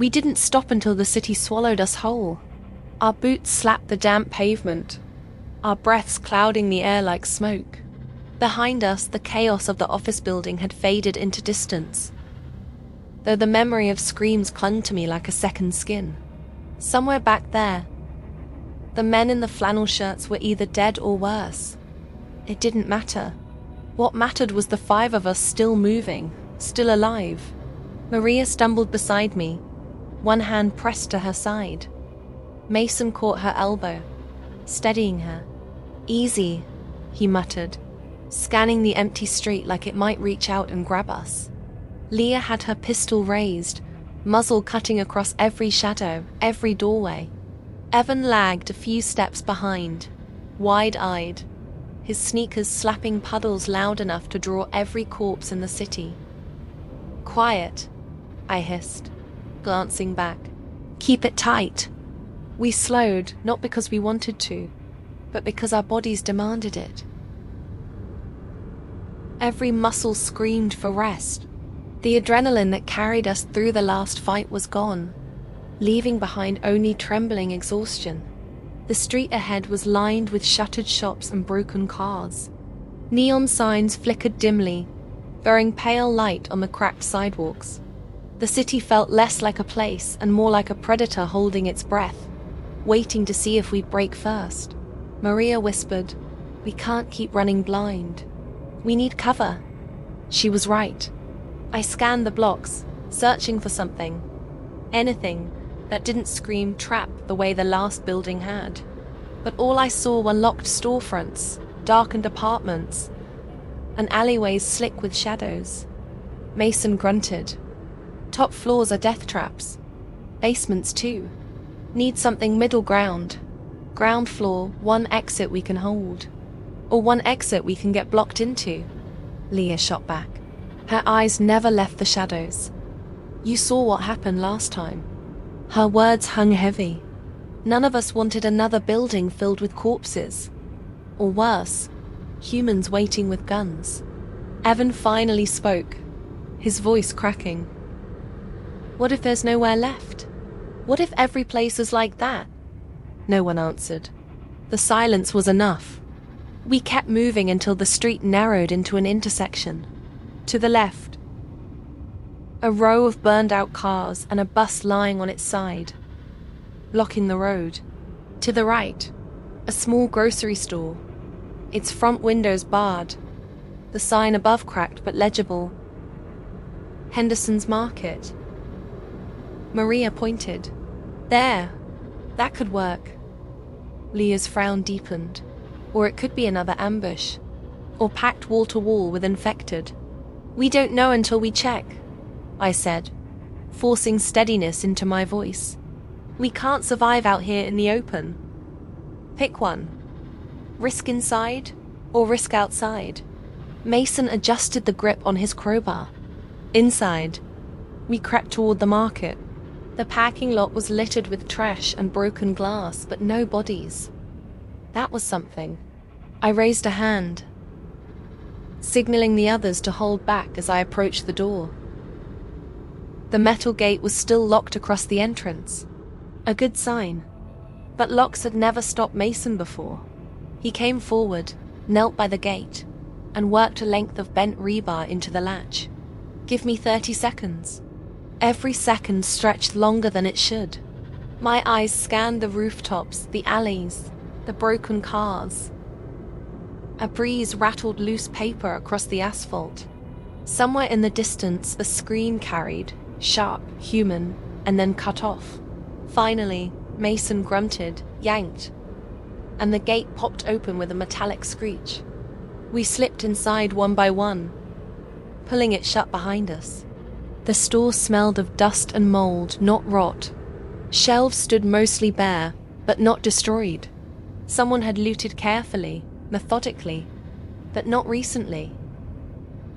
We didn't stop until the city swallowed us whole. Our boots slapped the damp pavement, our breaths clouding the air like smoke. Behind us, the chaos of the office building had faded into distance, though the memory of screams clung to me like a second skin. Somewhere back there, the men in the flannel shirts were either dead or worse. It didn't matter. What mattered was the 5 of us still moving, still alive. Maria stumbled beside me, one hand pressed to her side. Mason caught her elbow, steadying her. "Easy," he muttered, scanning the empty street like it might reach out and grab us. Leah had her pistol raised, muzzle cutting across every shadow, every doorway. Evan lagged a few steps behind, wide-eyed, his sneakers slapping puddles loud enough to draw every corpse in the city. "Quiet," I hissed, glancing back. "Keep it tight." We slowed, not because we wanted to, but because our bodies demanded it. Every muscle screamed for rest. The adrenaline that carried us through the last fight was gone, leaving behind only trembling exhaustion. The street ahead was lined with shuttered shops and broken cars. Neon signs flickered dimly, throwing pale light on the cracked sidewalks. The city felt less like a place and more like a predator holding its breath, waiting to see if we'd break first. Maria whispered, "We can't keep running blind. We need cover." She was right. I scanned the blocks, searching for something. Anything that didn't scream trap the way the last building had. But all I saw were locked storefronts, darkened apartments, and alleyways slick with shadows. Mason grunted. "Top floors are death traps. Basements too. Need something middle ground. Ground floor, one exit we can hold. Or one exit we can get blocked into." Leah shot back. Her eyes never left the shadows. "You saw what happened last time." Her words hung heavy. None of us wanted another building filled with corpses. Or worse, humans waiting with guns. Evan finally spoke, his voice cracking. "What if there's nowhere left? What if every place is like that?" No one answered. The silence was enough. We kept moving until the street narrowed into an intersection. To the left, a row of burned-out cars and a bus lying on its side, blocking the road. To the right, a small grocery store, its front windows barred, the sign above cracked but legible. "Henderson's Market." Maria pointed. "There, that could work." Leah's frown deepened. Or it could be another ambush, or packed wall to wall with infected. "We don't know until we check," I said, forcing steadiness into my voice. "We can't survive out here in the open. Pick one. Risk inside, or risk outside." Mason adjusted the grip on his crowbar. Inside. We crept toward the market. The parking lot was littered with trash and broken glass, but no bodies. That was something. I raised a hand, signaling the others to hold back as I approached the door. The metal gate was still locked across the entrance. A good sign. But locks had never stopped Mason before. He came forward, knelt by the gate, and worked a length of bent rebar into the latch. "Give me 30 seconds." Every second stretched longer than it should. My eyes scanned the rooftops, the alleys, the broken cars. A breeze rattled loose paper across the asphalt. Somewhere in the distance, a scream carried, sharp, human, and then cut off. Finally, Mason grunted, yanked, and the gate popped open with a metallic screech. We slipped inside one by one, pulling it shut behind us. The store smelled of dust and mold, not rot. Shelves stood mostly bare, but not destroyed. Someone had looted carefully, methodically, but not recently.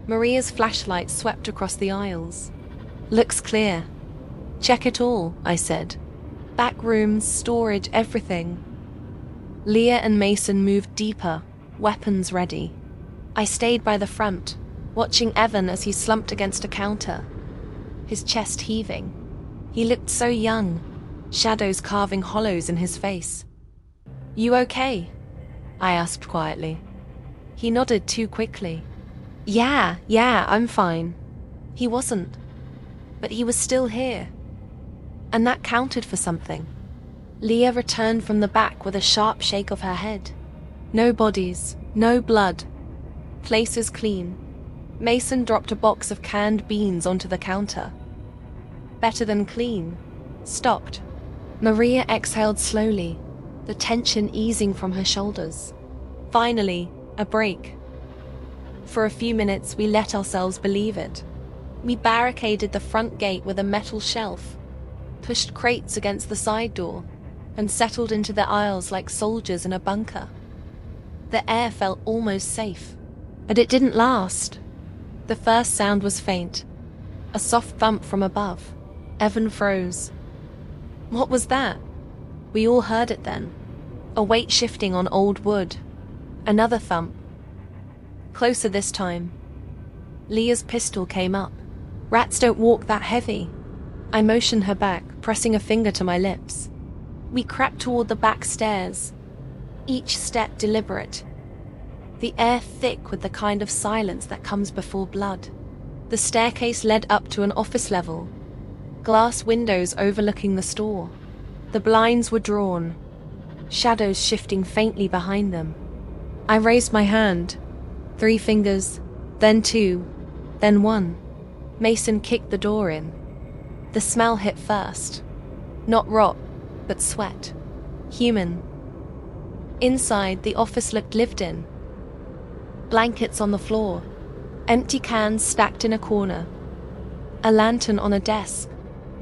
Maria's flashlight swept across the aisles. "Looks clear." "Check it all," I said. "Back rooms, storage, everything." Leah and Mason moved deeper, weapons ready. I stayed by the front, watching Evan as he slumped against a counter, his chest heaving. He looked so young, shadows carving hollows in his face. "You okay?" I asked quietly. He nodded too quickly. Yeah, I'm fine." He wasn't. But he was still here. And that counted for something. Leah returned from the back with a sharp shake of her head. "No bodies, no blood. Place is clean." Mason dropped a box of canned beans onto the counter. "Better than clean." Stopped. Maria exhaled slowly, the tension easing from her shoulders. Finally, a break. For a few minutes, we let ourselves believe it. We barricaded the front gate with a metal shelf, pushed crates against the side door, and settled into the aisles like soldiers in a bunker. The air felt almost safe, but it didn't last. The first sound was faint, a soft thump from above. Evan froze. What was that? We all heard it then. A weight shifting on old wood. Another thump. Closer this time. Leah's pistol came up. Rats don't walk that heavy. I motioned her back, pressing a finger to my lips. We crept toward the back stairs, each step deliberate. The air thick with the kind of silence that comes before blood. The staircase led up to an office level, glass windows overlooking the store. The blinds were drawn, shadows shifting faintly behind them. I raised my hand, 3 fingers, then 2, then 1. Mason kicked the door in. The smell hit first. Not rot, but sweat. Human. Inside, the office looked lived in. Blankets on the floor, empty cans stacked in a corner, a lantern on a desk,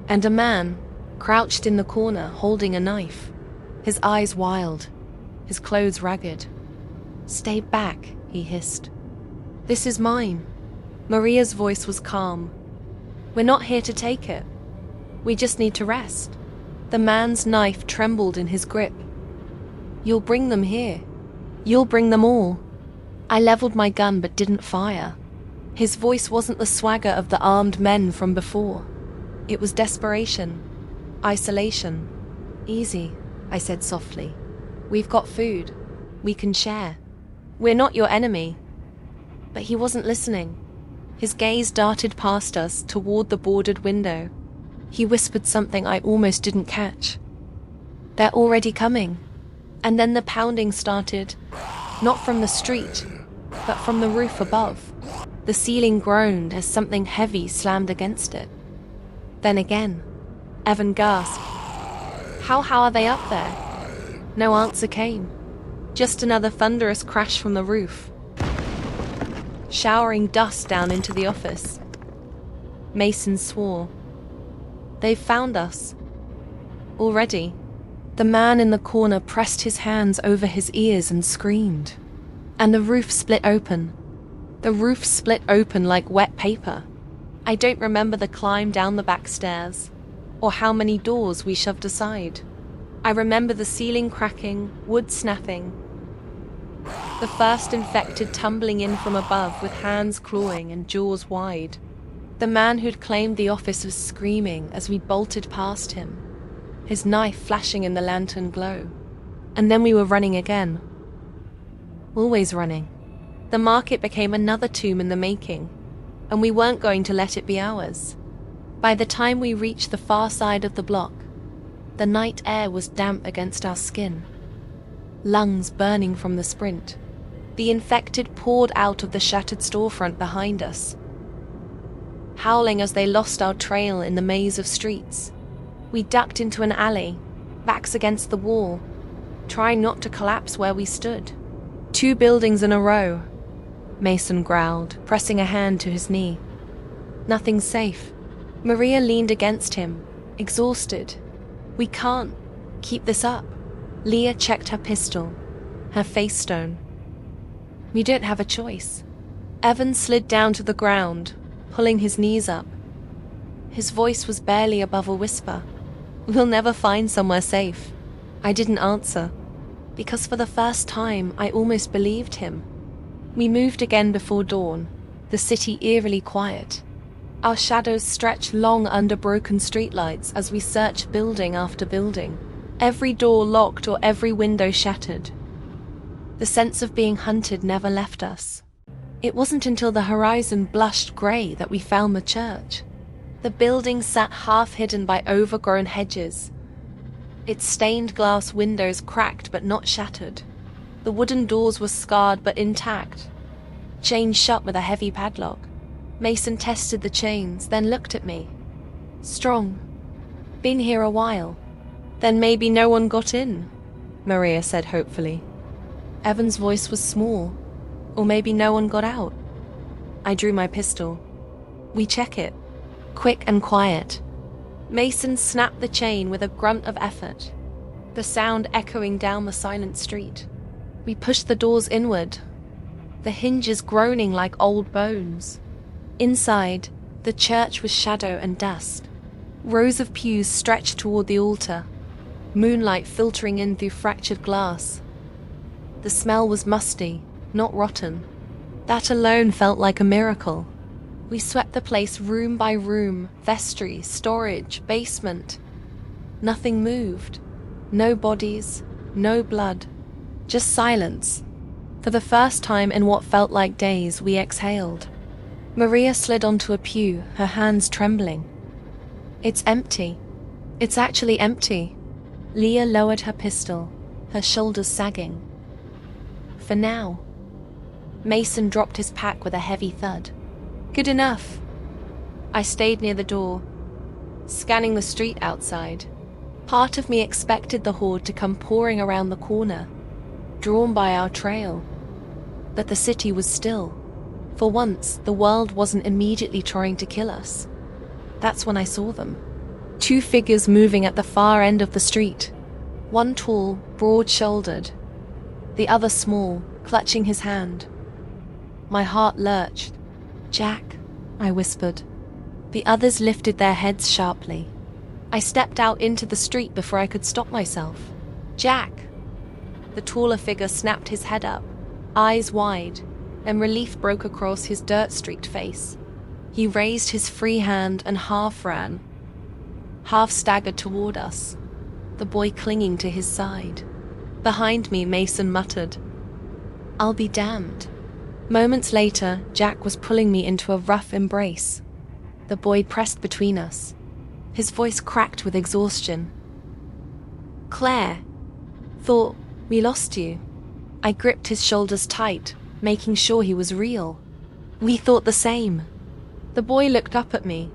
and a man crouched in the corner holding a knife, his eyes wild, his clothes ragged. "Stay back," he hissed. "This is mine." Maria's voice was calm. "We're not here to take it. We just need to rest." The man's knife trembled in his grip. "You'll bring them here. You'll bring them all." I leveled my gun but didn't fire. His voice wasn't the swagger of the armed men from before. It was desperation, isolation. "Easy," I said softly. "We've got food. We can share. We're not your enemy." But he wasn't listening. His gaze darted past us toward the boarded window. He whispered something I almost didn't catch. "They're already coming." And then the pounding started, not from the street, but from the roof above. The ceiling groaned as something heavy slammed against it. Then again. Evan gasped. How are they up there?" No answer came. Just another thunderous crash from the roof, showering dust down into the office. Mason swore. "They've found us. Already." The man in the corner pressed his hands over his ears and screamed. And the roof split open. The roof split open like wet paper. I don't remember the climb down the back stairs, or how many doors we shoved aside. I remember the ceiling cracking, wood snapping, the first infected tumbling in from above with hands clawing and jaws wide. The man who'd claimed the office was screaming as we bolted past him, his knife flashing in the lantern glow. And then we were running again. Always running. The market became another tomb in the making, and we weren't going to let it be ours. By the time we reached the far side of the block, the night air was damp against our skin, lungs burning from the sprint. The infected poured out of the shattered storefront behind us, howling as they lost our trail in the maze of streets. We ducked into an alley, backs against the wall, trying not to collapse where we stood. 2 buildings in a row, Mason growled, pressing a hand to his knee. "Nothing's safe." Maria leaned against him, exhausted. "We can't keep this up." Leah checked her pistol, her face stone. "We don't have a choice." Evan slid down to the ground, pulling his knees up. His voice was barely above a whisper. "We'll never find somewhere safe." I didn't answer, because for the first time I almost believed him. We moved again before dawn, the city eerily quiet. Our shadows stretched long under broken streetlights as we searched building after building, every door locked or every window shattered. The sense of being hunted never left us. It wasn't until the horizon blushed grey that we found the church. The building sat half hidden by overgrown hedges. Its stained glass windows cracked but not shattered. The wooden doors were scarred but intact, chained shut with a heavy padlock. Mason tested the chains, then looked at me. Strong. Been here a while. Then maybe no one got in, Maria said hopefully. Evan's voice was small. Or maybe no one got out. I drew my pistol. We check it. Quick and quiet. Mason snapped the chain with a grunt of effort, the sound echoing down the silent street. We pushed the doors inward, the hinges groaning like old bones. Inside, the church was shadow and dust. Rows of pews stretched toward the altar, moonlight filtering in through fractured glass. The smell was musty, not rotten. That alone felt like a miracle. We swept the place room by room, vestry, storage, basement. Nothing moved. No bodies, no blood. Just silence. For the first time in what felt like days, we exhaled. Maria slid onto a pew, her hands trembling. It's empty. It's actually empty. Leah lowered her pistol, her shoulders sagging. For now. Mason dropped his pack with a heavy thud. Good enough. I stayed near the door, scanning the street outside. Part of me expected the horde to come pouring around the corner, drawn by our trail. But the city was still. For once, the world wasn't immediately trying to kill us. That's when I saw them. 2 figures moving at the far end of the street. One tall, broad-shouldered. The other small, clutching his hand. My heart lurched. Jack, I whispered. The others lifted their heads sharply. I stepped out into the street before I could stop myself. Jack! The taller figure snapped his head up, eyes wide, and relief broke across his dirt-streaked face. He raised his free hand and half ran, half staggered toward us, the boy clinging to his side. Behind me, Mason muttered, I'll be damned. Moments later, Jack was pulling me into a rough embrace. The boy pressed between us. His voice cracked with exhaustion. Claire, thought we lost you. I gripped his shoulders tight, making sure he was real. We thought the same. The boy looked up at me,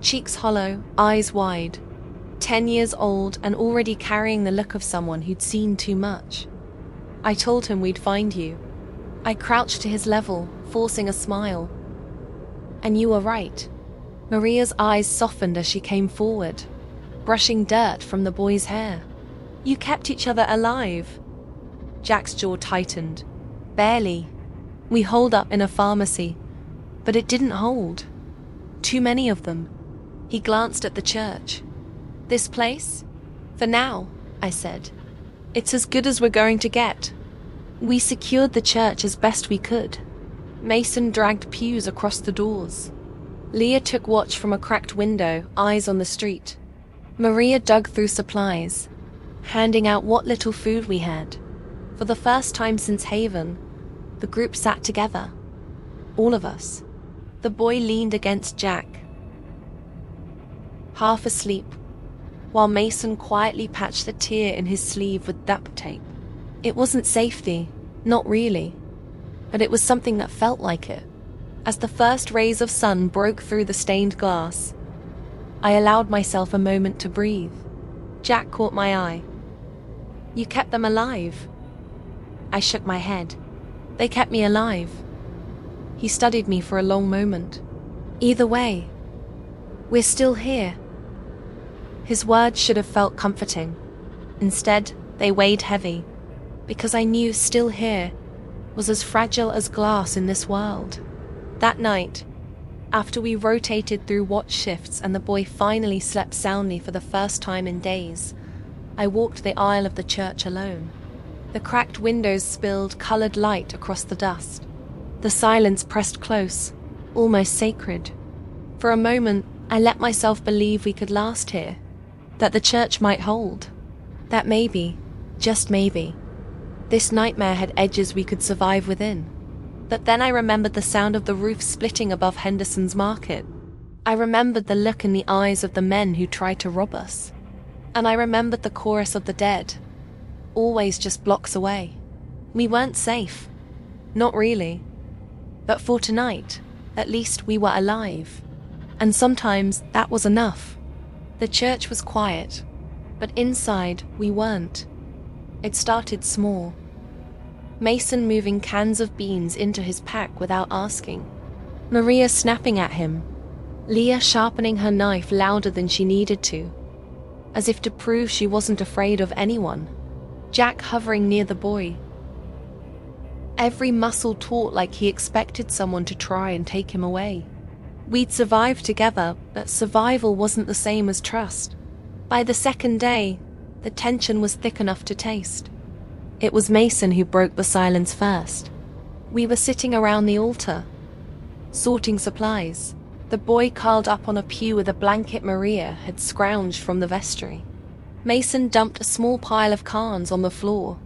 cheeks hollow, eyes wide, 10 years old and already carrying the look of someone who'd seen too much. I told him we'd find you. I crouched to his level, forcing a smile. And you were right. Maria's eyes softened as she came forward, brushing dirt from the boy's hair. You kept each other alive. Jack's jaw tightened. Barely. We holed up in a pharmacy, but it didn't hold. Too many of them. He glanced at the church. This place? For now, I said. It's as good as we're going to get. We secured the church as best we could. Mason dragged pews across the doors. Leah took watch from a cracked window, eyes on the street. Maria dug through supplies, handing out what little food we had. For the first time since Haven, the group sat together. All of us. The boy leaned against Jack, half asleep, while Mason quietly patched a tear in his sleeve with duct tape. It wasn't safety, not really, but it was something that felt like it. As the first rays of sun broke through the stained glass, I allowed myself a moment to breathe. Jack caught my eye. You kept them alive. I shook my head. They kept me alive. He studied me for a long moment. Either way, we're still here. His words should have felt comforting. Instead, they weighed heavy, because I knew still here was as fragile as glass in this world. That night, after we rotated through watch shifts and the boy finally slept soundly for the first time in days, I walked the aisle of the church alone. The cracked windows spilled colored light across the dust. The silence pressed close, almost sacred. For a moment, I let myself believe we could last here, that the church might hold, that maybe, just maybe, this nightmare had edges we could survive within. But then I remembered the sound of the roof splitting above Henderson's Market. I remembered the look in the eyes of the men who tried to rob us. And I remembered the chorus of the dead, always just blocks away. We weren't safe. Not really. But for tonight, at least we were alive. And sometimes that was enough. The church was quiet, but inside we weren't. It started small. Mason moving cans of beans into his pack without asking. Maria snapping at him. Leah sharpening her knife louder than she needed to, as if to prove she wasn't afraid of anyone. Jack hovering near the boy. Every muscle taut like he expected someone to try and take him away. We'd survived together, but survival wasn't the same as trust. By the second day, the tension was thick enough to taste. It was Mason who broke the silence first. We were sitting around the altar, sorting supplies. The boy curled up on a pew with a blanket Maria had scrounged from the vestry. Mason dumped a small pile of cans on the floor.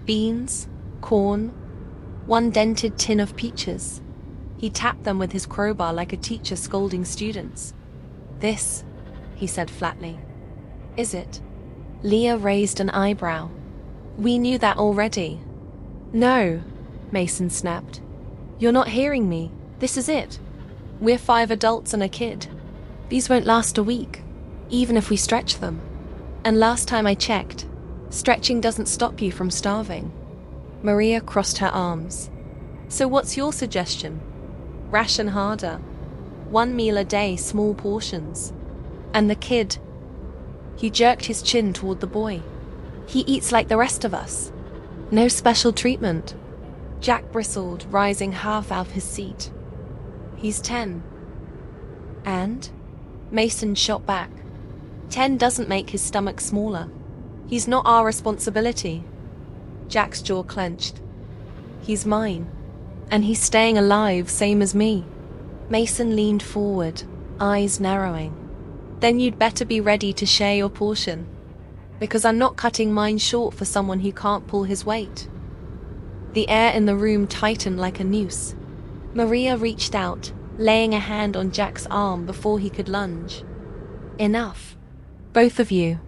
Beans, corn, one dented tin of peaches. He tapped them with his crowbar like a teacher scolding students. "This," he said flatly. "Is it?" Leah raised an eyebrow. "We knew that already." "No," Mason snapped. "You're not hearing me. This is it. We're 5 adults and a kid. These won't last a week, even if we stretch them. And last time I checked, stretching doesn't stop you from starving." Maria crossed her arms. "So what's your suggestion? Ration harder. 1 meal a day, small portions. And the kid..." He jerked his chin toward the boy. "He eats like the rest of us. No special treatment." Jack bristled, rising half out of his seat. "He's 10. And?" Mason shot back. 10 doesn't make his stomach smaller. He's not our responsibility." Jack's jaw clenched. "He's mine. And he's staying alive, same as me." Mason leaned forward, eyes narrowing. "Then you'd better be ready to share your portion. Because I'm not cutting mine short for someone who can't pull his weight." The air in the room tightened like a noose. Maria reached out, laying a hand on Jack's arm before he could lunge. "Enough. Both of you."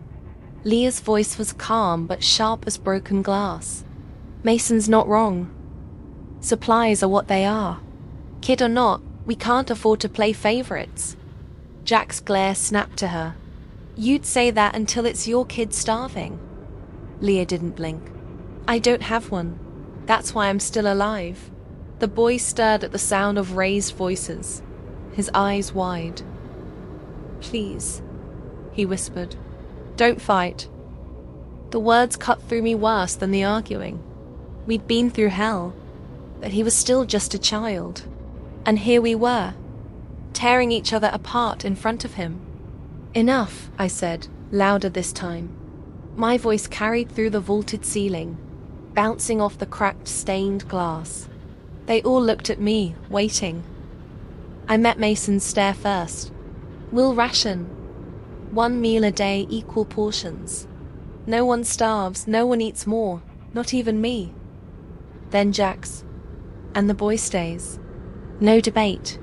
Leah's voice was calm but sharp as broken glass. "Mason's not wrong. Supplies are what they are. Kid or not, we can't afford to play favorites." Jack's glare snapped to her. "You'd say that until it's your kid starving." Leah didn't blink. "I don't have one. That's why I'm still alive." The boy stirred at the sound of raised voices, his eyes wide. "Please," he whispered, "don't fight." The words cut through me worse than the arguing. We'd been through hell, but he was still just a child. And here we were, tearing each other apart in front of him. "Enough," I said, louder this time. My voice carried through the vaulted ceiling, bouncing off the cracked, stained glass. They all looked at me, waiting. I met Mason's stare first. "We'll ration. 1 meal a day, equal portions. No one starves, no one eats more, not even me." Then Jack's. "And the boy stays. No debate.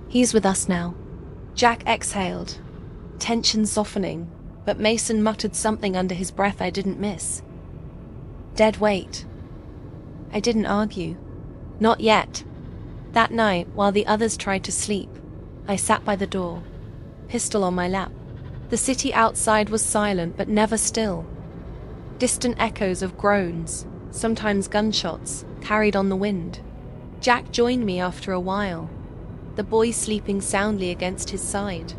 He's with us now." Jack exhaled, tension softening, but Mason muttered something under his breath I didn't miss. "Dead weight." I didn't argue. Not yet. That night, while the others tried to sleep, I sat by the door, pistol on my lap. The city outside was silent but never still. Distant echoes of groans, sometimes gunshots, carried on the wind. Jack joined me after a while, the boy sleeping soundly against his side.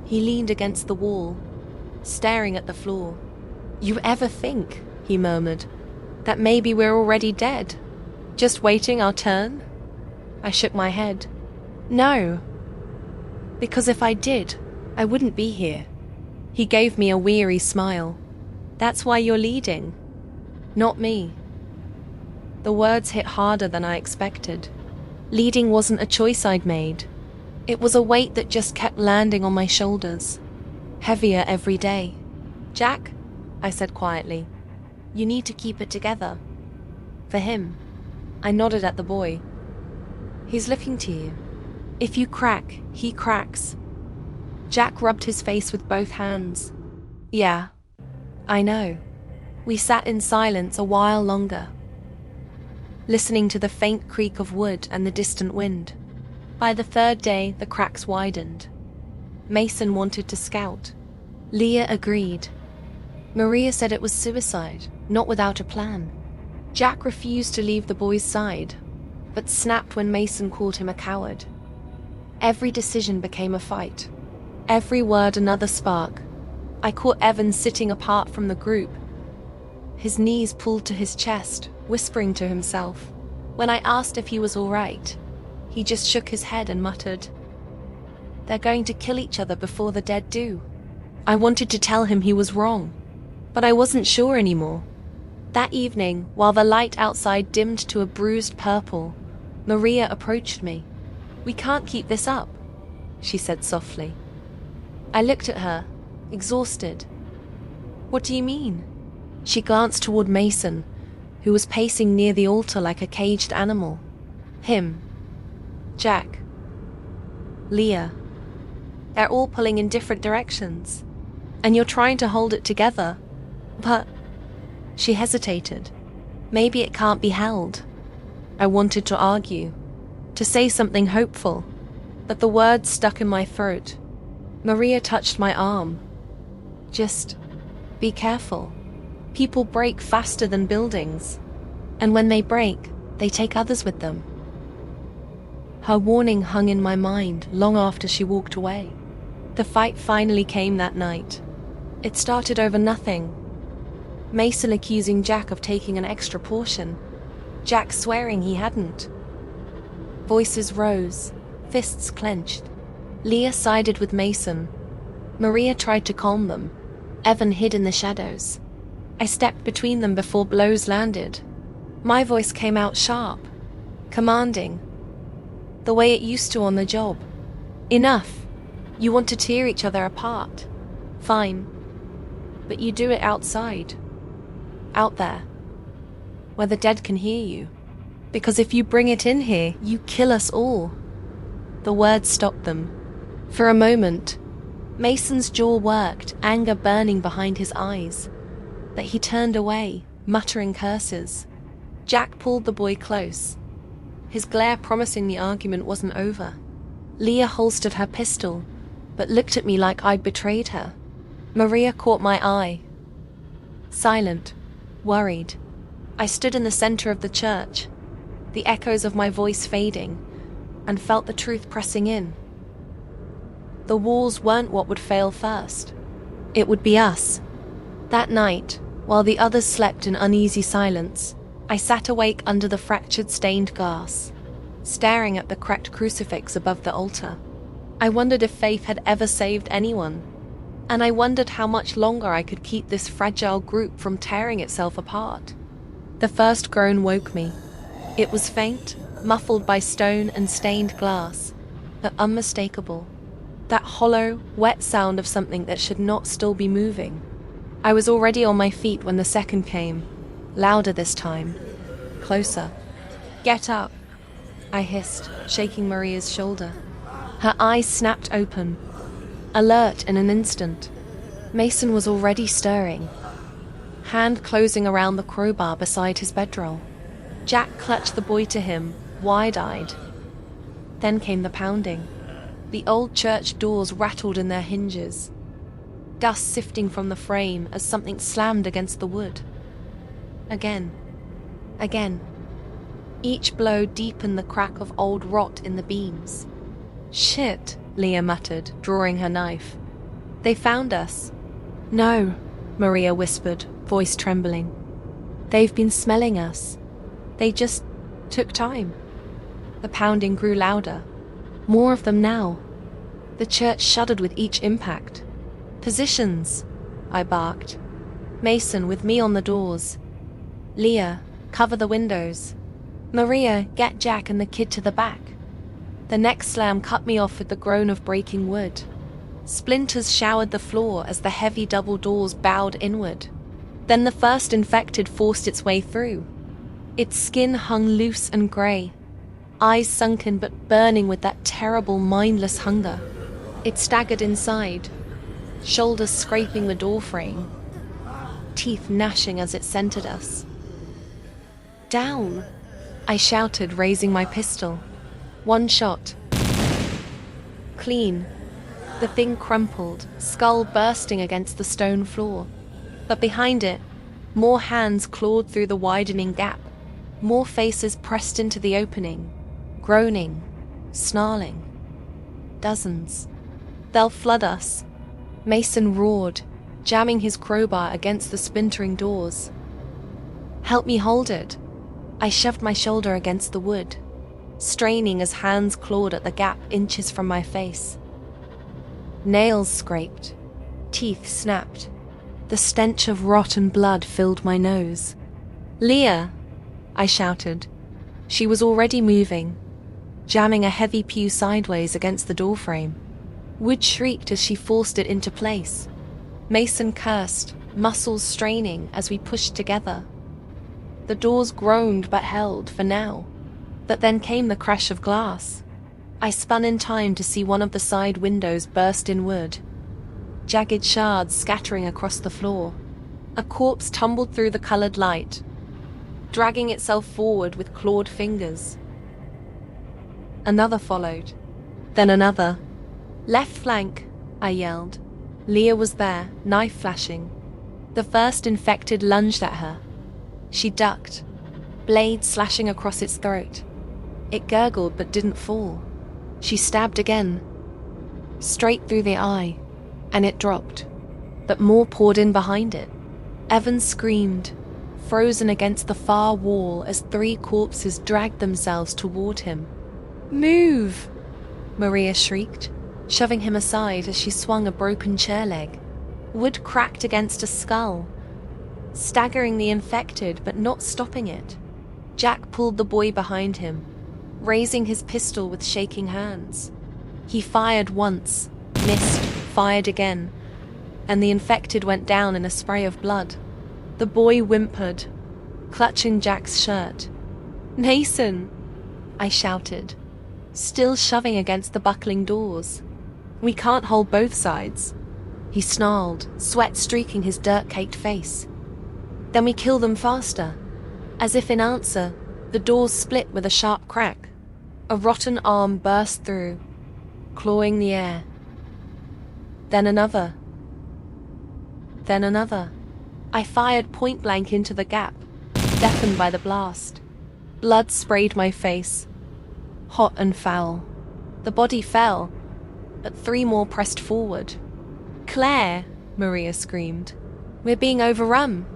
He leaned against the wall, staring at the floor. "You ever think," he murmured, "that maybe we're already dead? Just waiting our turn?" I shook my head. "No. Because if I did, I wouldn't be here." He gave me a weary smile. "That's why you're leading. Not me." The words hit harder than I expected. Leading wasn't a choice I'd made. It was a weight that just kept landing on my shoulders, heavier every day. "Jack," I said quietly, "you need to keep it together. For him." I nodded at the boy. "He's looking to you. If you crack, he cracks." Jack rubbed his face with both hands. "Yeah, I know." We sat in silence a while longer, listening to the faint creak of wood and the distant wind. By the third day, the cracks widened. Mason wanted to scout. Leah agreed. Maria said it was suicide, not without a plan. Jack refused to leave the boy's side, but snapped when Mason called him a coward. Every decision became a fight. Every word another spark. I caught Evan sitting apart from the group, his knees pulled to his chest, whispering to himself. When I asked if he was all right, he just shook his head and muttered, "They're going to kill each other before the dead do." I wanted to tell him he was wrong, but I wasn't sure anymore. That evening, while the light outside dimmed to a bruised purple, Maria approached me. "We can't keep this up," she said softly. I looked at her, exhausted. "What do you mean?" She glanced toward Mason, who was pacing near the altar like a caged animal. Him, Jack, Leah. They're all pulling in different directions, and you're trying to hold it together. But she hesitated. Maybe it can't be held. I wanted to argue, to say something hopeful, but the words stuck in my throat. Maria touched my arm. "Just be careful. People break faster than buildings, and when they break, they take others with them." Her warning hung in my mind long after she walked away. The fight finally came that night. It started over nothing. Mason accusing Jack of taking an extra portion, Jack swearing he hadn't. Voices rose, fists clenched. Leah sided with Mason. Maria tried to calm them. Evan hid in the shadows. I stepped between them before blows landed. My voice came out sharp, commanding, the way it used to on the job. "Enough. You want to tear each other apart. Fine. But you do it outside. Out there. Where the dead can hear you. Because if you bring it in here, you kill us all." The words stopped them. For a moment, Mason's jaw worked, anger burning behind his eyes. But he turned away, muttering curses. Jack pulled the boy close, his glare promising the argument wasn't over. Leah holstered her pistol, but looked at me like I'd betrayed her. Maria caught my eye. Silent, worried, I stood in the center of the church, the echoes of my voice fading, and felt the truth pressing in. The walls weren't what would fail first. It would be us. That night, while the others slept in uneasy silence, I sat awake under the fractured stained glass, staring at the cracked crucifix above the altar. I wondered if faith had ever saved anyone, and I wondered how much longer I could keep this fragile group from tearing itself apart. The first groan woke me. It was faint, muffled by stone and stained glass, but unmistakable. That hollow, wet sound of something that should not still be moving. I was already on my feet when the second came, louder this time, closer. "Get up," I hissed, shaking Maria's shoulder. Her eyes snapped open, alert in an instant. Mason was already stirring, hand closing around the crowbar beside his bedroll. Jack clutched the boy to him, wide-eyed. Then came the pounding. The old church doors rattled in their hinges, dust sifting from the frame as something slammed against the wood. Again. Again. Each blow deepened the crack of old rot in the beams. "Shit," Leah muttered, drawing her knife. "They found us." "No," Maria whispered, voice trembling. "They've been smelling us. They just took time." The pounding grew louder. More of them now. The church shuddered with each impact. "Positions," I barked. "Mason, with me on the doors. Leah, cover the windows. Maria, get Jack and the kid to the back." The next slam cut me off with the groan of breaking wood. Splinters showered the floor as the heavy double doors bowed inward. Then the first infected forced its way through. Its skin hung loose and grey, eyes sunken but burning with that terrible, mindless hunger. It staggered inside, shoulders scraping the doorframe, teeth gnashing as it scented us. "Down!" I shouted, raising my pistol. One shot. Clean. The thing crumpled, skull bursting against the stone floor. But behind it, more hands clawed through the widening gap. More faces pressed into the opening, groaning, snarling. Dozens. "They'll flood us." Mason roared, jamming his crowbar against the splintering doors. "Help me hold it." I shoved my shoulder against the wood, straining as hands clawed at the gap inches from my face. Nails scraped, teeth snapped. The stench of rotten blood filled my nose. "Leah!" I shouted. She was already moving, jamming a heavy pew sideways against the doorframe. Wood shrieked as she forced it into place. Mason cursed, muscles straining as we pushed together. The doors groaned but held for now. But then came the crash of glass. I spun in time to see one of the side windows burst in wood, jagged shards scattering across the floor. A corpse tumbled through the colored light, dragging itself forward with clawed fingers. Another followed, then another. "Left flank," I yelled. Leah was there, knife flashing. The first infected lunged at her. She ducked, blade slashing across its throat. It gurgled but didn't fall. She stabbed again, straight through the eye, and it dropped. But more poured in behind it. Evan screamed, frozen against the far wall as 3 corpses dragged themselves toward him. "Move!" Maria shrieked, shoving him aside as she swung a broken chair leg. Wood cracked against a skull, staggering the infected but not stopping it. Jack pulled the boy behind him, raising his pistol with shaking hands. He fired once, missed, fired again, and the infected went down in a spray of blood. The boy whimpered, clutching Jack's shirt. "Mason!" I shouted, still shoving against the buckling doors. "We can't hold both sides." He snarled, sweat streaking his dirt-caked face. "Then we kill them faster." As if in answer, the doors split with a sharp crack. A rotten arm burst through, clawing the air. Then another. Then another. I fired point-blank into the gap, deafened by the blast. Blood sprayed my face, hot and foul. The body fell, but 3 more pressed forward. "Claire!" Maria screamed. "We're being overrun."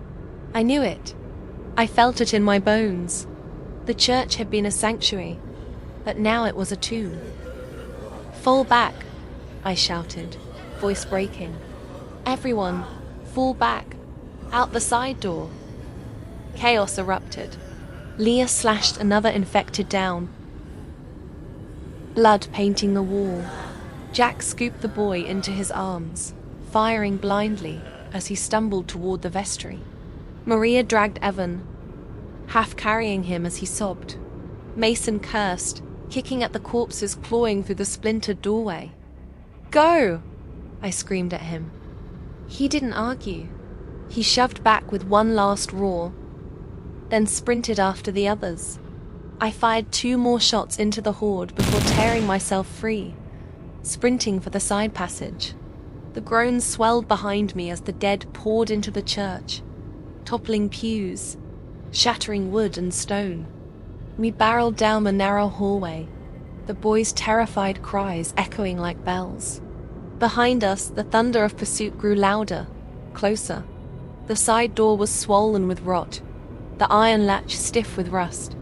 I knew it. I felt it in my bones. The church had been a sanctuary, but now it was a tomb. "Fall back," I shouted, voice breaking. "Everyone, fall back, out the side door." Chaos erupted. Leah slashed another infected down, blood painting the wall. Jack scooped the boy into his arms, firing blindly as he stumbled toward the vestry. Maria dragged Evan, half carrying him as he sobbed. Mason cursed, kicking at the corpses clawing through the splintered doorway. "Go!" I screamed at him. He didn't argue. He shoved back with one last roar, then sprinted after the others. I fired 2 more shots into the horde before tearing myself free, sprinting for the side passage. The groans swelled behind me as the dead poured into the church, toppling pews, shattering wood and stone. We barreled down the narrow hallway, the boys' terrified cries echoing like bells. Behind us, the thunder of pursuit grew louder, closer. The side door was swollen with rot, the iron latch stiff with rust.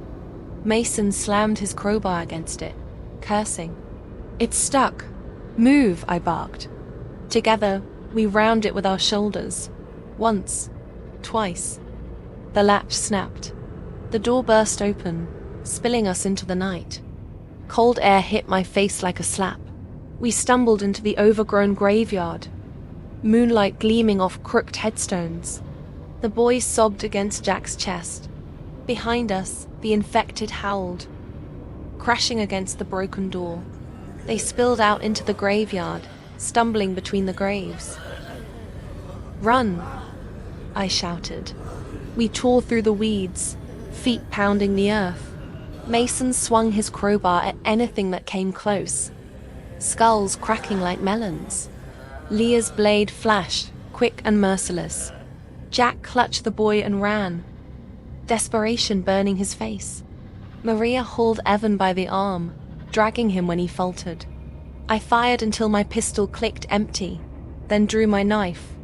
Mason slammed his crowbar against it, cursing. "It's stuck. Move," I barked. Together, we rammed it with our shoulders. Once, twice. The latch snapped. The door burst open, spilling us into the night. Cold air hit my face like a slap. We stumbled into the overgrown graveyard, moonlight gleaming off crooked headstones. The boys sobbed against Jack's chest. Behind us, the infected howled, crashing against the broken door. They spilled out into the graveyard, stumbling between the graves. "Run!" I shouted. We tore through the weeds, feet pounding the earth. Mason swung his crowbar at anything that came close, skulls cracking like melons. Leah's blade flashed, quick and merciless. Jack clutched the boy and ran, desperation burning his face. Maria hauled Evan by the arm, dragging him when he faltered. I fired until my pistol clicked empty, then drew my knife,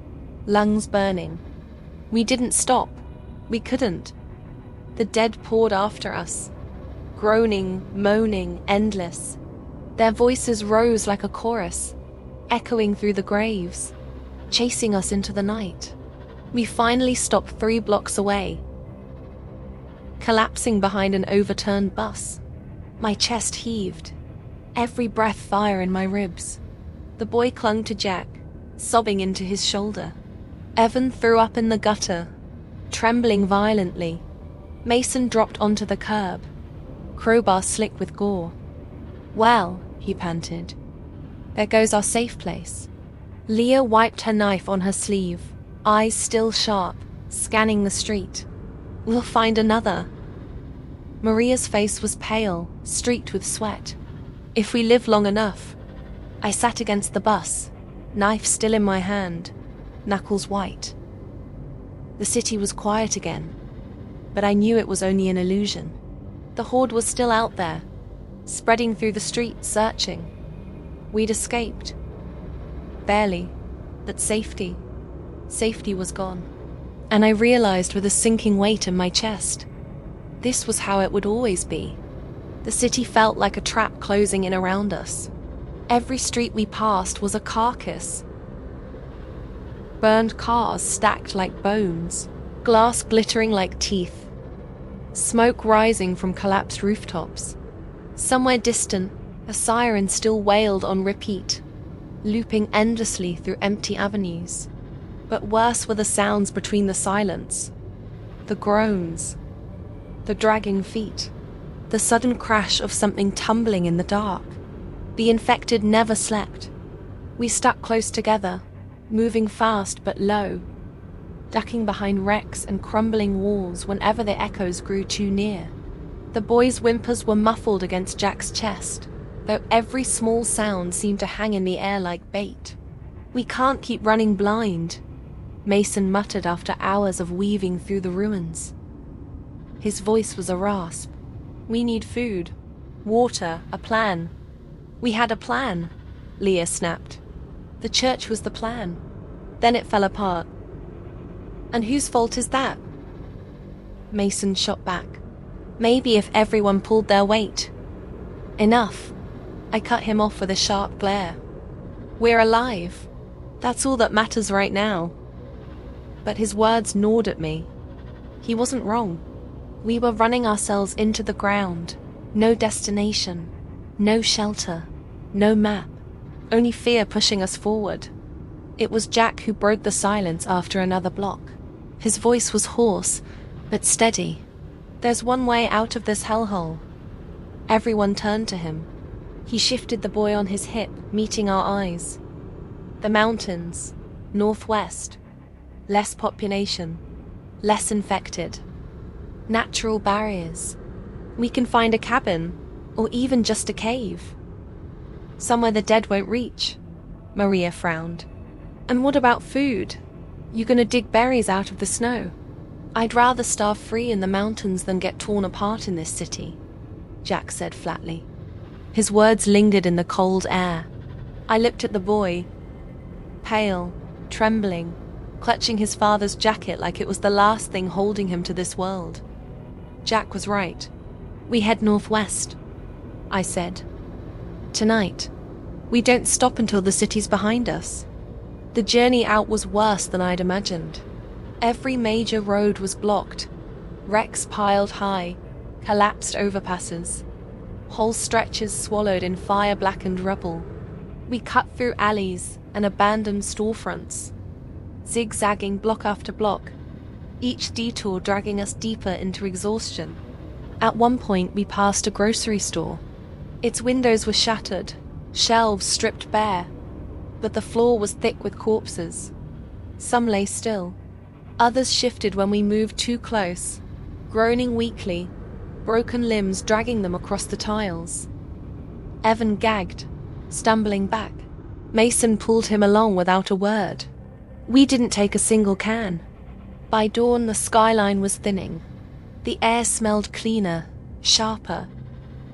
lungs burning. We didn't stop. We couldn't. The dead poured after us, groaning, moaning, endless. Their voices rose like a chorus, echoing through the graves, chasing us into the night. We finally stopped 3 blocks away, collapsing behind an overturned bus. My chest heaved, every breath fire in my ribs. The boy clung to Jack, sobbing into his shoulder. Evan threw up in the gutter, trembling violently. Mason dropped onto the curb, crowbar slick with gore. "Well," he panted, "there goes our safe place." Leah wiped her knife on her sleeve, eyes still sharp, scanning the street. "We'll find another." Maria's face was pale, streaked with sweat. "If we live long enough." I sat against the bus, knife still in my hand, knuckles white. The city was quiet again, but I knew it was only an illusion. The horde was still out there, spreading through the streets, searching. We'd escaped. Barely, but safety was gone. And I realized with a sinking weight in my chest, this was how it would always be. The city felt like a trap closing in around us. Every street we passed was a carcass. Burned cars stacked like bones, glass glittering like teeth, smoke rising from collapsed rooftops. Somewhere distant, a siren still wailed on repeat, looping endlessly through empty avenues. But worse were the sounds between the silence, the groans, the dragging feet, the sudden crash of something tumbling in the dark. The infected never slept. We stuck close together, moving fast but low, ducking behind wrecks and crumbling walls whenever the echoes grew too near. The boy's whimpers were muffled against Jack's chest, though every small sound seemed to hang in the air like bait. "We can't keep running blind," Mason muttered after hours of weaving through the ruins. His voice was a rasp. "We need food, water, a plan." "We had a plan," Leah snapped. "The church was the plan. Then it fell apart." "And whose fault is that?" Mason shot back. "Maybe if everyone pulled their weight." "Enough." I cut him off with a sharp glare. "We're alive. That's all that matters right now." But his words gnawed at me. He wasn't wrong. We were running ourselves into the ground. No destination, no shelter, no map, only fear pushing us forward. It was Jack who broke the silence after another block. His voice was hoarse, but steady. "There's one way out of this hellhole." Everyone turned to him. He shifted the boy on his hip, meeting our eyes. "The mountains, northwest. Less population, less infected. Natural barriers. We can find a cabin, or even just a cave. Somewhere the dead won't reach." Maria frowned. "And what about food? You gonna dig berries out of the snow?" "I'd rather starve free in the mountains than get torn apart in this city," Jack said flatly. His words lingered in the cold air. I looked at the boy, pale, trembling, clutching his father's jacket like it was the last thing holding him to this world. Jack was right. "We head northwest," I said. "Tonight. We don't stop until the city's behind us." The journey out was worse than I'd imagined. Every major road was blocked, wrecks piled high, collapsed overpasses. whole stretches swallowed in fire-blackened rubble. We cut through alleys and abandoned storefronts, zigzagging block after block, each detour dragging us deeper into exhaustion. At one point, we passed a grocery store. Its windows were shattered, shelves stripped bare, but the floor was thick with corpses. Some lay still. Others shifted when we moved too close, groaning weakly, broken limbs dragging them across the tiles. Evan gagged, stumbling back. Mason pulled him along without a word. We didn't take a single can. By dawn, the skyline was thinning. The air smelled cleaner, sharper,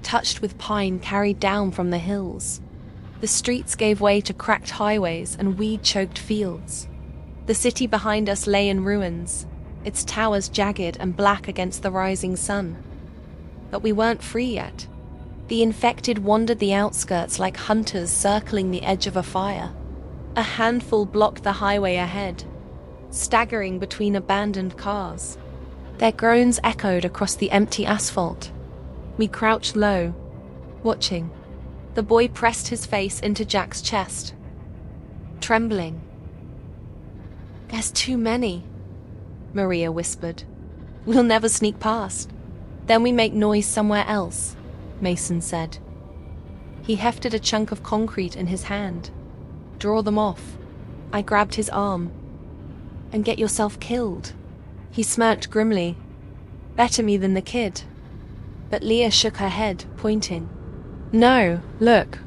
touched with pine carried down from the hills. The streets gave way to cracked highways and weed-choked fields. The city behind us lay in ruins, its towers jagged and black against the rising sun. But we weren't free yet. The infected wandered the outskirts like hunters circling the edge of a fire. A handful blocked the highway ahead, staggering between abandoned cars. Their groans echoed across the empty asphalt. We crouched low, watching. The boy pressed his face into Jack's chest, trembling. "There's too many," Maria whispered. "We'll never sneak past. Then we make noise somewhere else," Mason said. He hefted a chunk of concrete in his hand. "Draw them off." I grabbed his arm. "And get yourself killed." He smirked grimly. "Better me than the kid." But Leah shook her head, pointing. "No, look."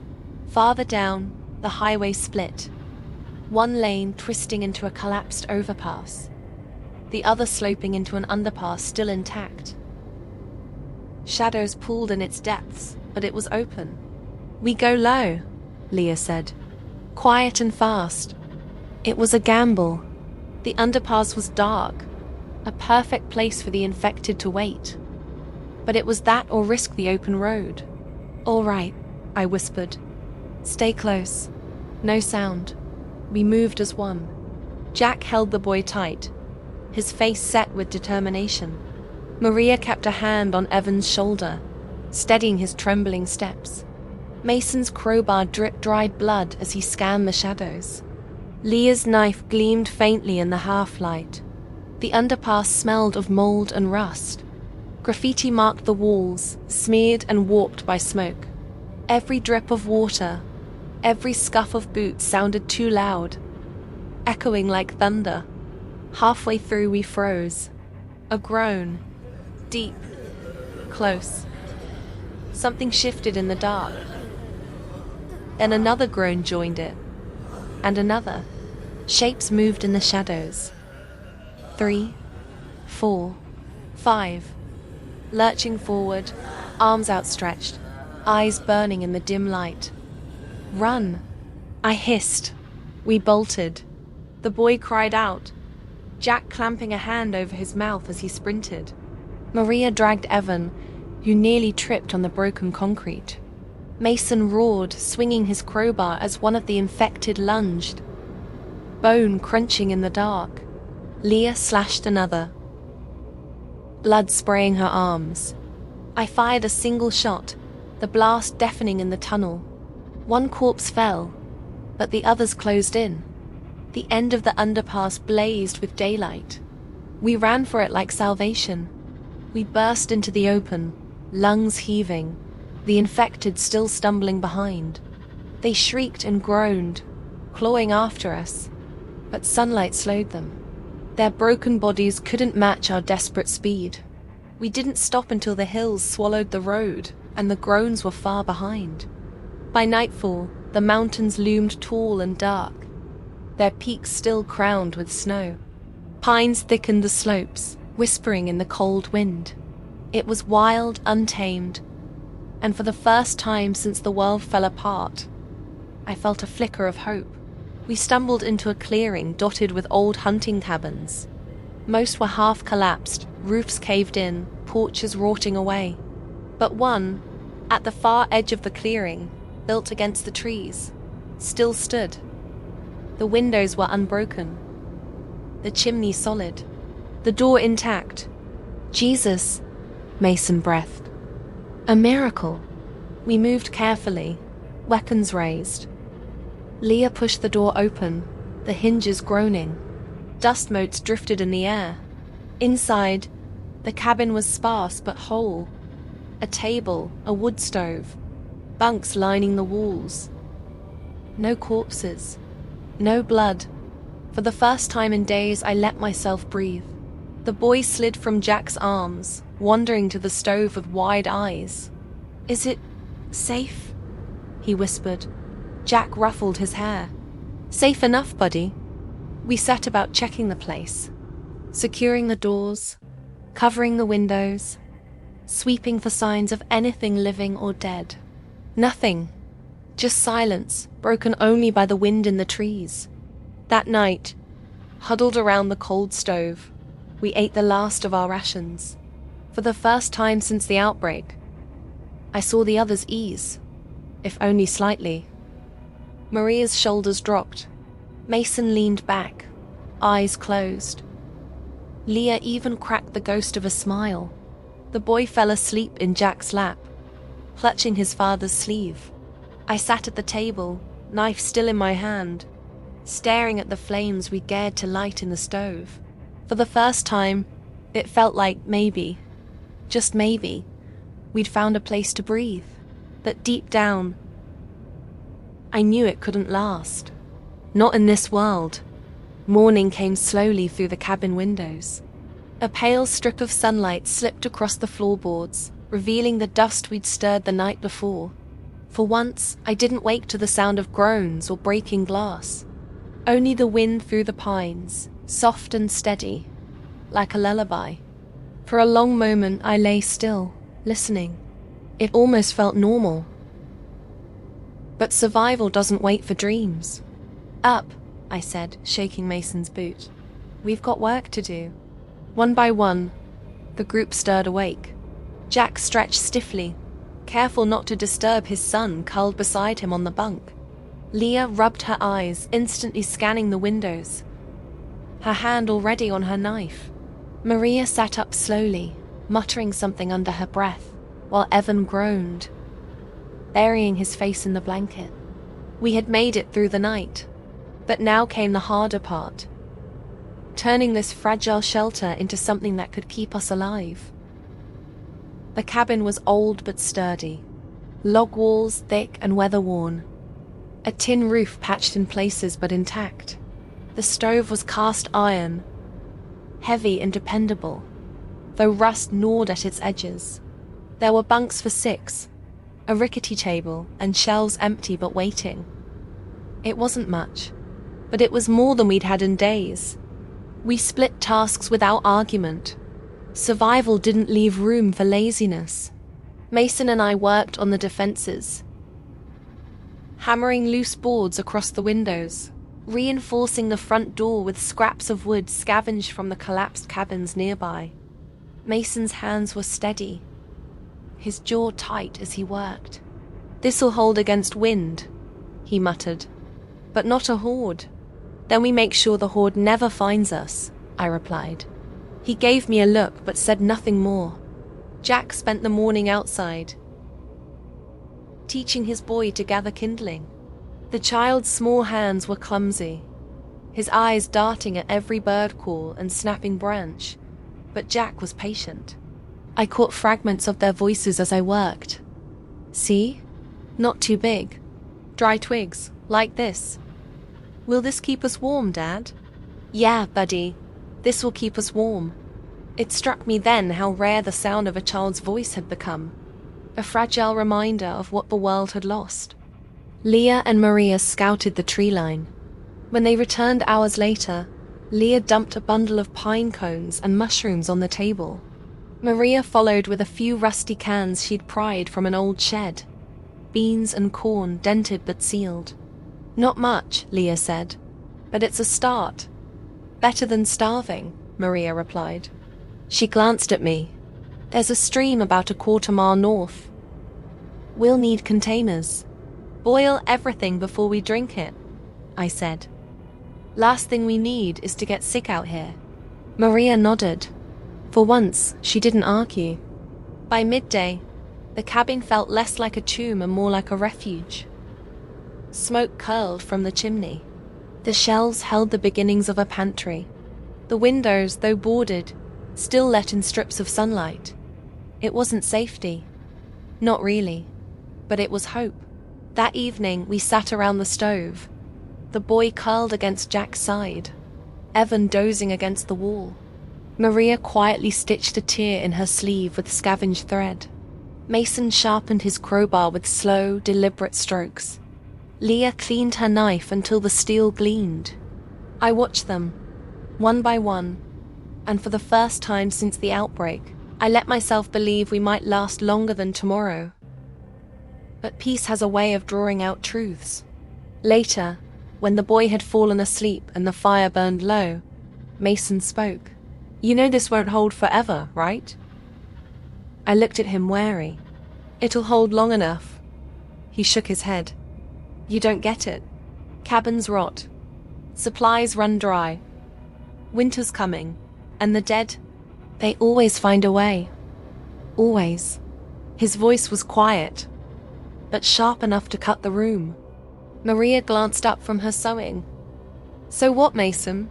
Farther down, the highway split. One lane twisting into a collapsed overpass, the other sloping into an underpass still intact. Shadows pooled in its depths, but it was open. "We go low," Leah said. "Quiet and fast." It was a gamble. The underpass was dark, a perfect place for the infected to wait. But it was that or risk the open road. "All right," I whispered. "Stay close. No sound." We moved as one. Jack held the boy tight, his face set with determination. Maria kept a hand on Evan's shoulder, steadying his trembling steps. Mason's crowbar dripped dried blood as he scanned the shadows. Leah's knife gleamed faintly in the half-light. The underpass smelled of mold and rust. Graffiti marked the walls, smeared and warped by smoke. Every drip of water, every scuff of boots sounded too loud, echoing like thunder. Halfway through we froze. A groan, deep, close. Something shifted in the dark. Then another groan joined it, and another. Shapes moved in the shadows. 3, 4, 5. Lurching forward, arms outstretched, eyes burning in the dim light. "Run!" I hissed. We bolted. The boy cried out, Jack clamping a hand over his mouth as he sprinted. Maria dragged Evan, who nearly tripped on the broken concrete. Mason roared, swinging his crowbar as one of the infected lunged, bone crunching in the dark. Leah slashed another, blood spraying her arms. I fired a single shot, the blast deafening in the tunnel. One corpse fell, but the others closed in. The end of the underpass blazed with daylight. We ran for it like salvation. We burst into the open, lungs heaving, the infected still stumbling behind. They shrieked and groaned, clawing after us, but sunlight slowed them. Their broken bodies couldn't match our desperate speed. We didn't stop until the hills swallowed the road, and the groans were far behind. By nightfall, the mountains loomed tall and dark, their peaks still crowned with snow. Pines thickened the slopes, whispering in the cold wind. It was wild, untamed, and for the first time since the world fell apart, I felt a flicker of hope. We stumbled into a clearing dotted with old hunting cabins. Most were half collapsed, roofs caved in, porches rotting away. But one, at the far edge of the clearing, built against the trees, still stood. The windows were unbroken, the chimney solid, the door intact. "Jesus," Mason breathed. "A miracle." We moved carefully, weapons raised. Leah pushed the door open, the hinges groaning. Dust motes drifted in the air. Inside, the cabin was sparse but whole. A table, a wood stove, bunks lining the walls. No corpses, no blood. For the first time in days, I let myself breathe. The boy slid from Jack's arms, wandering to the stove with wide eyes. "Is it safe?" he whispered. Jack ruffled his hair. "Safe enough, buddy." We set about checking the place, securing the doors, covering the windows, sweeping for signs of anything living or dead. Nothing. Just silence, broken only by the wind in the trees. That night, huddled around the cold stove, we ate the last of our rations. For the first time since the outbreak, I saw the others ease, if only slightly. Maria's shoulders dropped. Mason leaned back, eyes closed. Leah even cracked the ghost of a smile. The boy fell asleep in Jack's lap, clutching his father's sleeve. I sat at the table, knife still in my hand, staring at the flames we dared to light in the stove. For the first time, it felt like maybe, just maybe, we'd found a place to breathe. That deep down, I knew it couldn't last. Not in this world. Morning came slowly through the cabin windows. A pale strip of sunlight slipped across the floorboards, revealing the dust we'd stirred the night before. For once, I didn't wake to the sound of groans or breaking glass. Only the wind through the pines, soft and steady, like a lullaby. For a long moment, I lay still, listening. It almost felt normal. But survival doesn't wait for dreams. "Up," I said, shaking Mason's boot. "We've got work to do." One by one, the group stirred awake. Jack stretched stiffly, careful not to disturb his son curled beside him on the bunk. Leah rubbed her eyes, instantly scanning the windows, her hand already on her knife. Maria sat up slowly, muttering something under her breath, while Evan groaned, burying his face in the blanket. We had made it through the night, but now came the harder part, turning this fragile shelter into something that could keep us alive. The cabin was old but sturdy, log walls thick and weather-worn, a tin roof patched in places but intact. The stove was cast iron, heavy and dependable, though rust gnawed at its edges. There were bunks for 6, a rickety table, and shelves empty but waiting. It wasn't much, but it was more than we'd had in days. We split tasks without argument. Survival didn't leave room for laziness. Mason and I worked on the defenses, hammering loose boards across the windows, reinforcing the front door with scraps of wood scavenged from the collapsed cabins nearby. Mason's hands were steady, his jaw tight as he worked. "This'll hold against wind," he muttered. "But not a horde." "Then we make sure the horde never finds us," I replied. He gave me a look but said nothing more. Jack spent the morning outside, teaching his boy to gather kindling. The child's small hands were clumsy, his eyes darting at every bird call and snapping branch, but Jack was patient. I caught fragments of their voices as I worked. "See? Not too big. Dry twigs, like this. Will this keep us warm, Dad?" "Yeah, buddy, this will keep us warm." It struck me then how rare the sound of a child's voice had become, a fragile reminder of what the world had lost. Leah and Maria scouted the tree line. When they returned hours later, Leah dumped a bundle of pine cones and mushrooms on the table. Maria followed with a few rusty cans she'd pried from an old shed, beans and corn dented but sealed. "Not much," Leah said, "but it's a start." "Better than starving," Maria replied. She glanced at me. "There's a stream about a quarter-mile north. We'll need containers. Boil everything before we drink it," I said. "Last thing we need is to get sick out here." Maria nodded. For once, she didn't argue. By midday, The cabin felt less like a tomb and more like a refuge. Smoke curled from the chimney. The shelves held the beginnings of a pantry. The windows, though boarded, still let in strips of sunlight. It wasn't safety. Not really. But it was hope. That evening, we sat around the stove. The boy curled against Jack's side, Evan dozing against the wall. Maria quietly stitched a tear in her sleeve with scavenged thread. Mason sharpened his crowbar with slow, deliberate strokes. Leah cleaned her knife until the steel gleamed. I watched them, one by one, and for the first time since the outbreak, I let myself believe we might last longer than tomorrow. But peace has a way of drawing out truths. Later, when the boy had fallen asleep and the fire burned low, Mason spoke. "You know this won't hold forever, right?" I looked at him wary. "It'll hold long enough." He shook his head. "You don't get it. Cabins rot. Supplies run dry. Winter's coming, and the dead, they always find a way. Always." His voice was quiet, but sharp enough to cut the room. Maria glanced up from her sewing. "So what, Mason?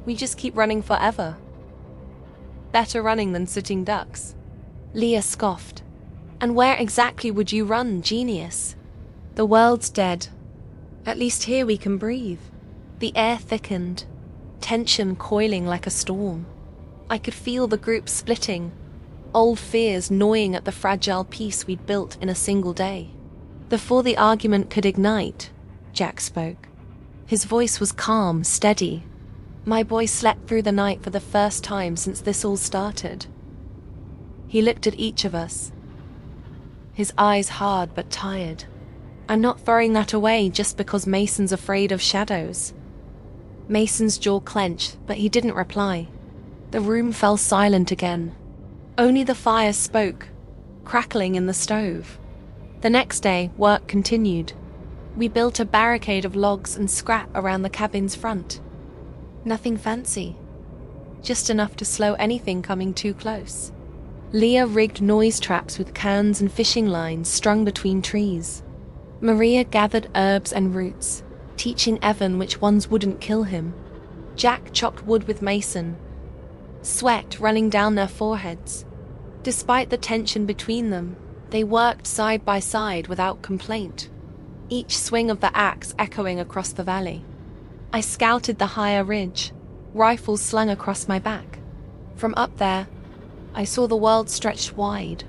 We just keep running forever." "Better running than sitting ducks." Leah scoffed. "And where exactly would you run, genius? The world's dead. At least here we can breathe." The air thickened, tension coiling like a storm. I could feel the group splitting, old fears gnawing at the fragile peace we'd built in a single day. Before the argument could ignite, Jack spoke. His voice was calm, steady. "My boy slept through the night for the first time since this all started." He looked at each of us, his eyes hard but tired. "I'm not throwing that away just because Mason's afraid of shadows." Mason's jaw clenched, but he didn't reply. The room fell silent again. Only the fire spoke, crackling in the stove. The next day, work continued. We built a barricade of logs and scrap around the cabin's front. Nothing fancy, just enough to slow anything coming too close. Leah rigged noise traps with cans and fishing lines strung between trees. Maria gathered herbs and roots, teaching Evan which ones wouldn't kill him. Jack chopped wood with Mason, sweat running down their foreheads. Despite the tension between them, they worked side by side without complaint, each swing of the axe echoing across the valley. I scouted the higher ridge, rifles slung across my back. From up there, I saw the world stretched wide,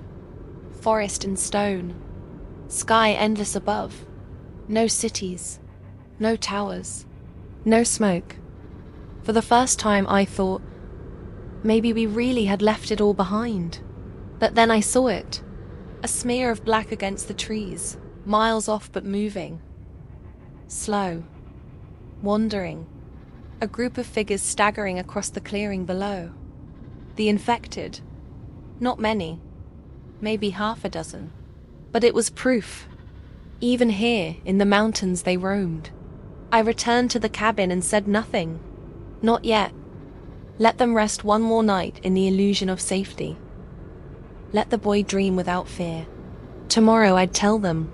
forest and stone, sky endless above. No cities, no towers, no smoke. For the first time I thought, maybe we really had left it all behind. But then I saw it, a smear of black against the trees, miles off but moving. Slow, wandering, a group of figures staggering across the clearing below. The infected. Not many, maybe half a dozen. But it was proof. Even here, in the mountains, they roamed. I returned to the cabin and said nothing. Not yet. Let them rest one more night in the illusion of safety. Let the boy dream without fear. Tomorrow I'd tell them.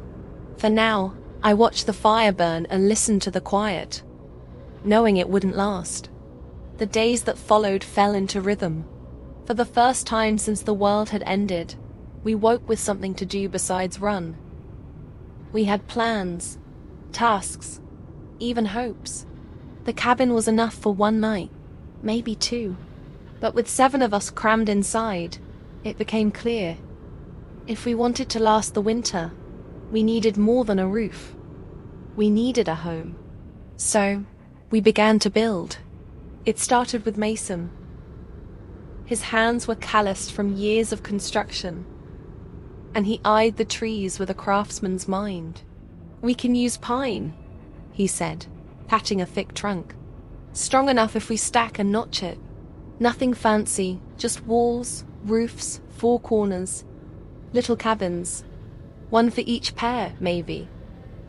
For now, I watched the fire burn and listened to the quiet, knowing it wouldn't last. The days that followed fell into rhythm. For the first time since the world had ended, we woke with something to do besides run. We had plans, tasks, even hopes. The cabin was enough for one night, maybe two. But with 7 of us crammed inside, it became clear. If we wanted to last the winter, we needed more than a roof. We needed a home. So, we began to build. It started with Mason. His hands were calloused from years of construction, and he eyed the trees with a craftsman's mind. "We can use pine," he said, patting a thick trunk. "Strong enough if we stack and notch it. Nothing fancy, just walls, roofs, 4 corners, little cabins. One for each pair, maybe."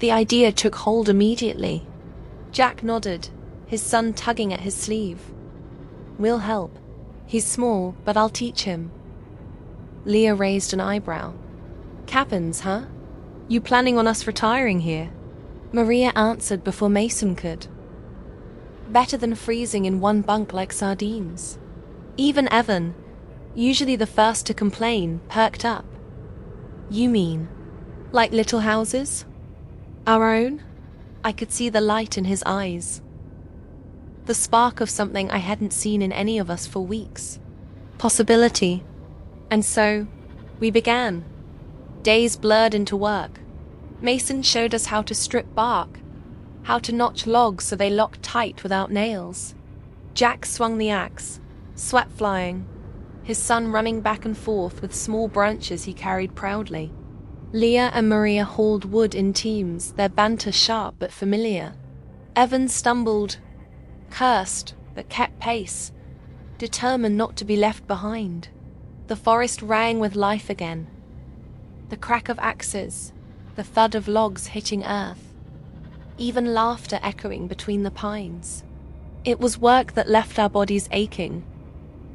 The idea took hold immediately. Jack nodded, his son tugging at his sleeve. "We'll help. He's small, but I'll teach him." Leah raised an eyebrow. Cabins, huh? You planning on us retiring here? Maria answered before Mason could. Better than freezing in one bunk like sardines. Even Evan, usually the first to complain, perked up. You mean, like little houses? Our own? I could see the light in his eyes. The spark of something I hadn't seen in any of us for weeks. Possibility. And so, we began. Days blurred into work. Mason showed us how to strip bark, how to notch logs so they locked tight without nails. Jack swung the axe, sweat flying, his son running back and forth with small branches he carried proudly. Leah and Maria hauled wood in teams, their banter sharp but familiar. Evan stumbled, cursed, but kept pace, determined not to be left behind. The forest rang with life again. The crack of axes, the thud of logs hitting earth, even laughter echoing between the pines. It was work that left our bodies aching,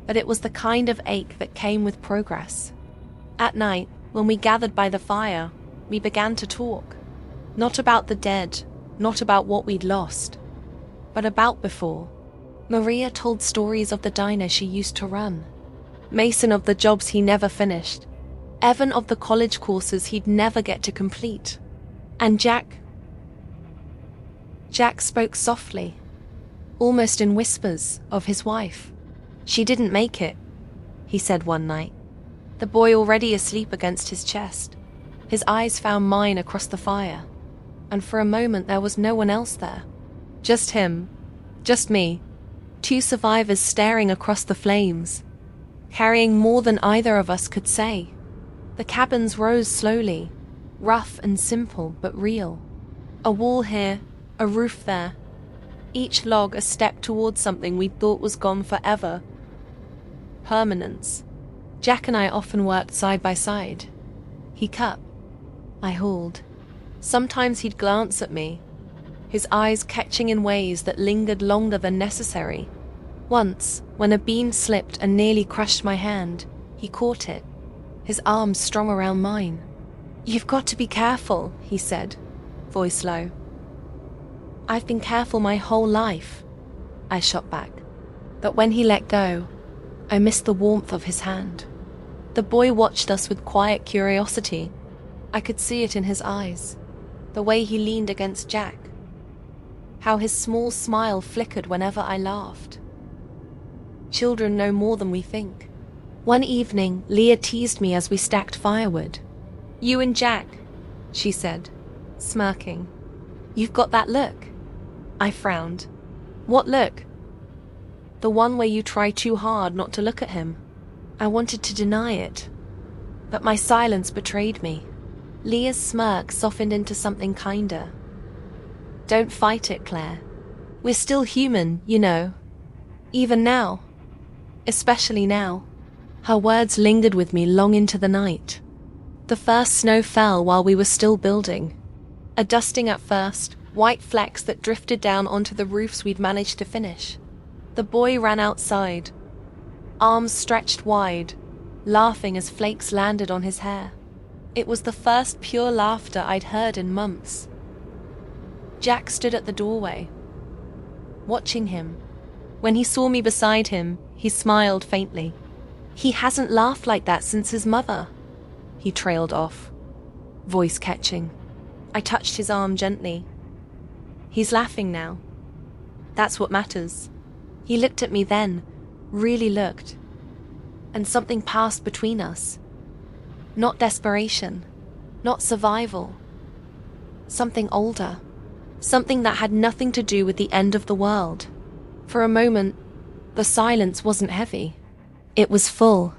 but it was the kind of ache that came with progress. At night, when we gathered by the fire, we began to talk. Not about the dead, not about what we'd lost, but about before. Maria told stories of the diner she used to run, Mason of the jobs he never finished, Evan of the college courses he'd never get to complete, and Jack spoke softly, almost in whispers, of his wife. She didn't make it, he said one night, the boy already asleep against his chest. His eyes found mine across the fire, and for a moment there was no one else there. Just him, just me, two survivors staring across the flames, carrying more than either of us could say. The cabins rose slowly, rough and simple but real. A wall here, a roof there, each log a step towards something we thought was gone forever. Permanence. Jack and I often worked side by side. He cut, I hauled. Sometimes he'd glance at me, his eyes catching in ways that lingered longer than necessary. Once, when a beam slipped and nearly crushed my hand, he caught it, his arms strong around mine. You've got to be careful, he said, voice low. I've been careful my whole life, I shot back. But when he let go, I missed the warmth of his hand. The boy watched us with quiet curiosity. I could see it in his eyes, the way he leaned against Jack, how his small smile flickered whenever I laughed. Children know more than we think. One evening, Leah teased me as we stacked firewood. You and Jack, she said, smirking. You've got that look. I frowned. What look? The one where you try too hard not to look at him. I wanted to deny it, but my silence betrayed me. Leah's smirk softened into something kinder. Don't fight it, Claire. We're still human, you know. Even now. Especially now. Her words lingered with me long into the night. The first snow fell while we were still building. A dusting at first, white flecks that drifted down onto the roofs we'd managed to finish. The boy ran outside, arms stretched wide, laughing as flakes landed on his hair. It was the first pure laughter I'd heard in months. Jack stood at the doorway, watching him. When he saw me beside him, he smiled faintly. He hasn't laughed like that since his mother. He trailed off, voice catching. I touched his arm gently. He's laughing now. That's what matters. He looked at me then, really looked, and something passed between us. Not desperation, not survival. Something older, something that had nothing to do with the end of the world. For a moment, the silence wasn't heavy. It was full.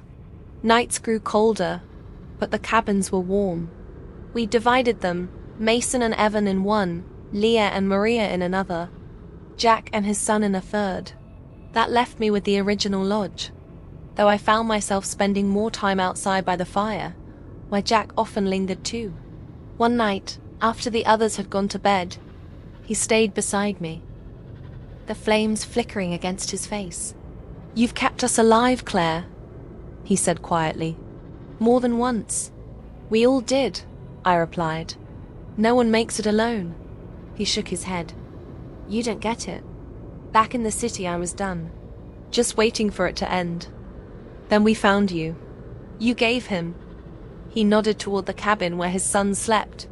Nights grew colder, but the cabins were warm. We divided them, Mason and Evan in one, Leah and Maria in another, Jack and his son in a third. That left me with the original lodge, though I found myself spending more time outside by the fire, where Jack often lingered too. One night, after the others had gone to bed, he stayed beside me, the flames flickering against his face. You've kept us alive, Claire, he said quietly. More than once. We all did, I replied. No one makes it alone. He shook his head. You don't get it. Back in the city I was done, just waiting for it to end. Then we found you. You gave him. He nodded toward the cabin where his son slept.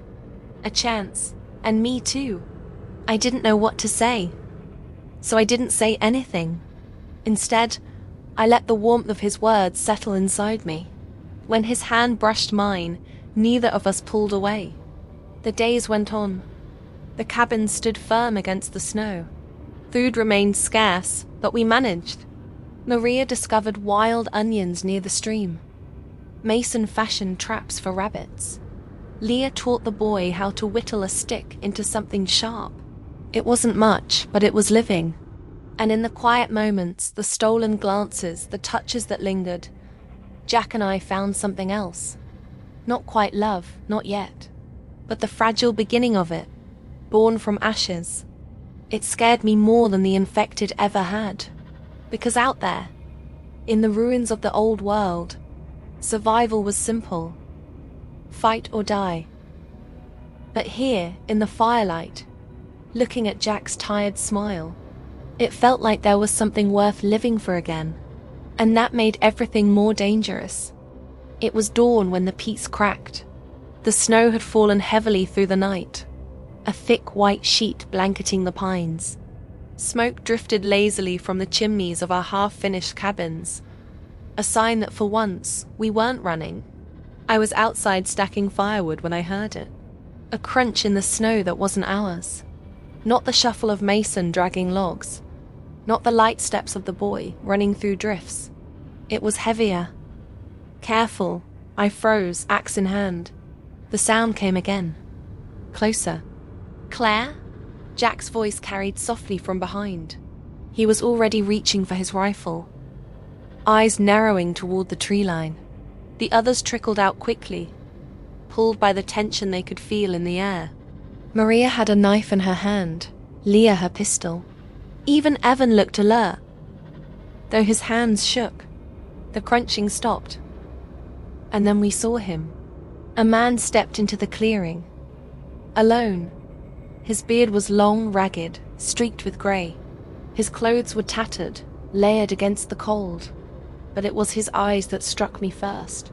A chance, and me too. I didn't know what to say, so I didn't say anything. Instead, I let the warmth of his words settle inside me. When his hand brushed mine, neither of us pulled away. The days went on. The cabin stood firm against the snow. Food remained scarce, but we managed. Maria discovered wild onions near the stream. Mason fashioned traps for rabbits. Leah taught the boy how to whittle a stick into something sharp. It wasn't much, but it was living. And in the quiet moments, the stolen glances, the touches that lingered, Jack and I found something else. Not quite love, not yet, but the fragile beginning of it, born from ashes. It scared me more than the infected ever had, because out there, in the ruins of the old world, survival was simple. Fight or die. But here, in the firelight, looking at Jack's tired smile, it felt like there was something worth living for again, and that made everything more dangerous. It was dawn when the peace cracked. The snow had fallen heavily through the night, a thick white sheet blanketing the pines. Smoke drifted lazily from the chimneys of our half-finished cabins, a sign that for once we weren't running. I was outside stacking firewood when I heard it, a crunch in the snow that wasn't ours. Not the shuffle of Mason dragging logs, not the light steps of the boy running through drifts. It was heavier. Careful, I froze, axe in hand. The sound came again. Closer. Claire? Jack's voice carried softly from behind. He was already reaching for his rifle, eyes narrowing toward the tree line. The others trickled out quickly, pulled by the tension they could feel in the air. Maria had a knife in her hand, Leah her pistol. Even Evan looked alert. Though his hands shook, the crunching stopped. And then we saw him. A man stepped into the clearing. Alone. His beard was long, ragged, streaked with grey. His clothes were tattered, layered against the cold. But it was his eyes that struck me first.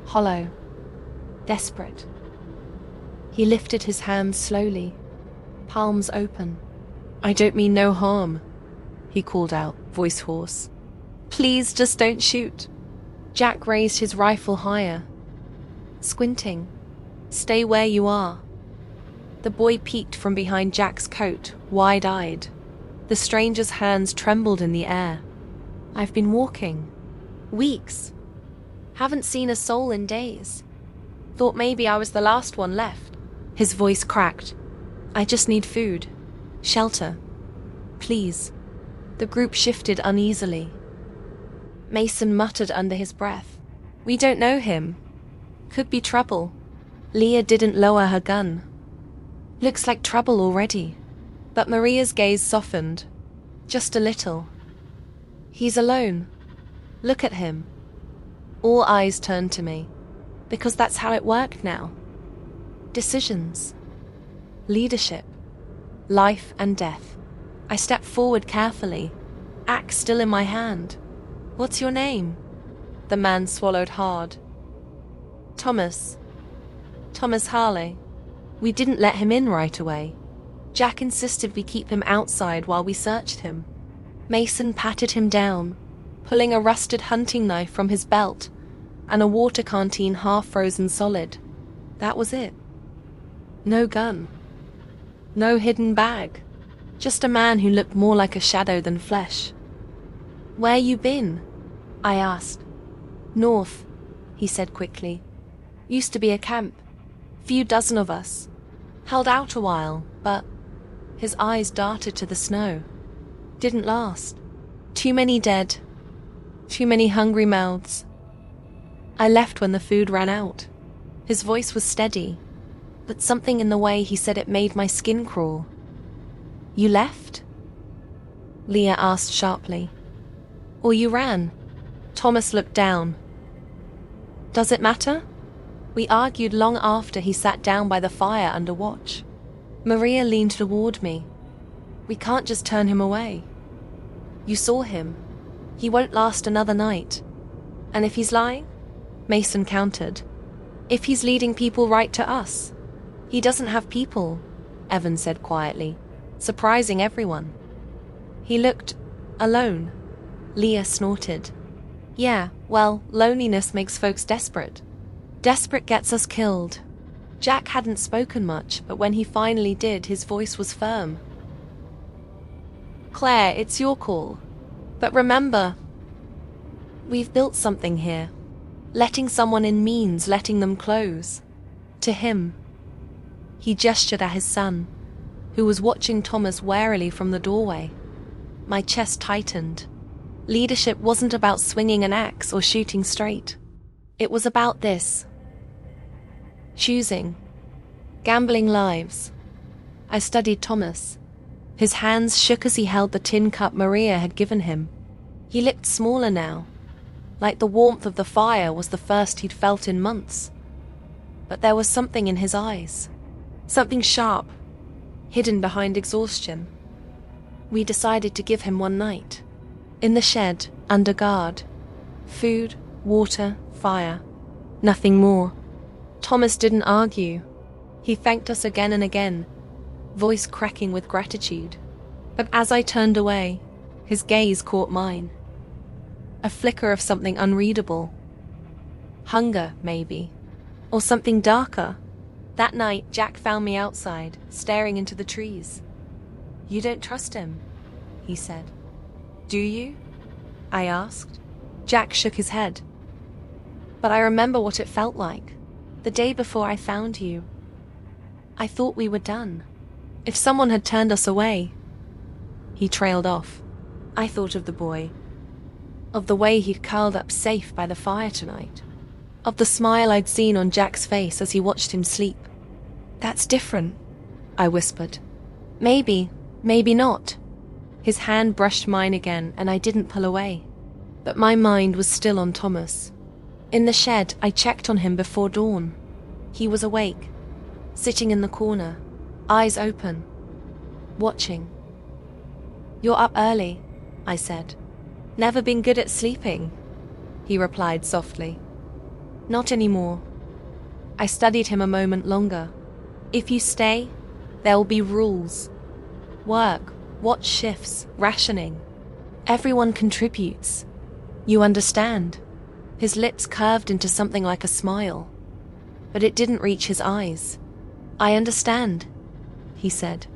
Hollow. Desperate. He lifted his hands slowly, palms open. I don't mean no harm, he called out, voice hoarse. Please just don't shoot. Jack raised his rifle higher, squinting. Stay where you are. The boy peeked from behind Jack's coat, wide-eyed. The stranger's hands trembled in the air. I've been walking. Weeks. Haven't seen a soul in days. Thought maybe I was the last one left. His voice cracked. I just need food. Shelter. Please. The group shifted uneasily. Mason muttered under his breath. We don't know him. Could be trouble. Leah didn't lower her gun. Looks like trouble already. But Maria's gaze softened. Just a little. He's alone. Look at him. All eyes turned to me, because that's how it worked now. Decisions. Leadership. Life and death. I stepped forward carefully, axe still in my hand. What's your name? The man swallowed hard. Thomas. Thomas Harley. We didn't let him in right away. Jack insisted we keep him outside while we searched him. Mason patted him down, pulling a rusted hunting knife from his belt and a water canteen half frozen solid. That was it. No gun. No hidden bag. Just a man who looked more like a shadow than flesh. Where you been? I asked. North, he said quickly. Used to be a camp. Few dozen of us. Held out a while, but his eyes darted to the snow. Didn't last. Too many dead. Too many hungry mouths. I left when the food ran out. His voice was steady, but something in the way he said it made my skin crawl. You left? Leah asked sharply. Or you ran? Thomas looked down. Does it matter? We argued long after he sat down by the fire under watch. Maria leaned toward me. We can't just turn him away. You saw him. He won't last another night. And if he's lying? Mason countered. If he's leading people right to us? He doesn't have people, Evan said quietly, surprising everyone. He looked alone. Leah snorted. Yeah, well, loneliness makes folks desperate. Desperate gets us killed. Jack hadn't spoken much, but when he finally did, his voice was firm. Claire, it's your call. But remember, we've built something here. Letting someone in means letting them close. To him. He gestured at his son, who was watching Thomas warily from the doorway. My chest tightened. Leadership wasn't about swinging an axe or shooting straight. It was about this. Choosing. Gambling lives. I studied Thomas. His hands shook as he held the tin cup Maria had given him. He looked smaller now, like the warmth of the fire was the first he'd felt in months. But there was something in his eyes. Something sharp, hidden behind exhaustion. We decided to give him one night. In the shed, under guard. Food, water, fire. Nothing more. Thomas didn't argue. He thanked us again and again, voice cracking with gratitude. But as I turned away, his gaze caught mine. A flicker of something unreadable. Hunger, maybe. Or something darker. That night, Jack found me outside, staring into the trees. You don't trust him, he said. Do you? I asked. Jack shook his head. But I remember what it felt like. The day before I found you. I thought we were done. If someone had turned us away. He trailed off. I thought of the boy. Of the way he'd curled up safe by the fire tonight. Of the smile I'd seen on Jack's face as he watched him sleep. That's different, I whispered. Maybe, maybe not. His hand brushed mine again, and I didn't pull away. But my mind was still on Thomas. In the shed, I checked on him before dawn. He was awake, sitting in the corner, eyes open, watching. You're up early, I said. Never been good at sleeping, he replied softly. Not anymore. I studied him a moment longer. If you stay, there will be rules. Work, watch shifts, rationing. Everyone contributes. You understand? His lips curved into something like a smile, but it didn't reach his eyes. I understand, he said.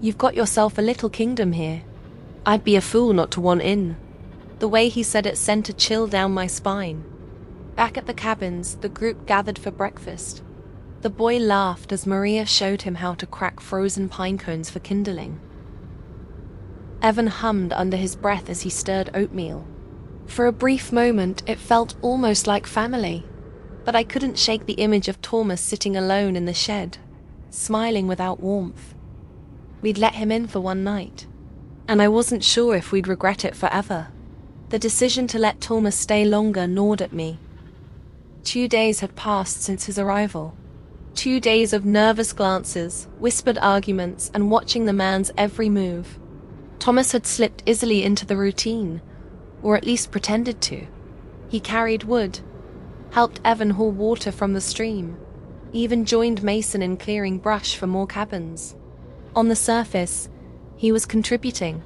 You've got yourself a little kingdom here. I'd be a fool not to want in. The way he said it sent a chill down my spine. Back at the cabins, the group gathered for breakfast. The boy laughed as Maria showed him how to crack frozen pine cones for kindling. Evan hummed under his breath as he stirred oatmeal. For a brief moment, it felt almost like family, but I couldn't shake the image of Thomas sitting alone in the shed, smiling without warmth. We'd let him in for one night, and I wasn't sure if we'd regret it forever. The decision to let Thomas stay longer gnawed at me. 2 days had passed since his arrival. 2 days of nervous glances, whispered arguments, and watching the man's every move. Thomas had slipped easily into the routine, or at least pretended to. He carried wood, helped Evan haul water from the stream, even joined Mason in clearing brush for more cabins. On the surface, he was contributing.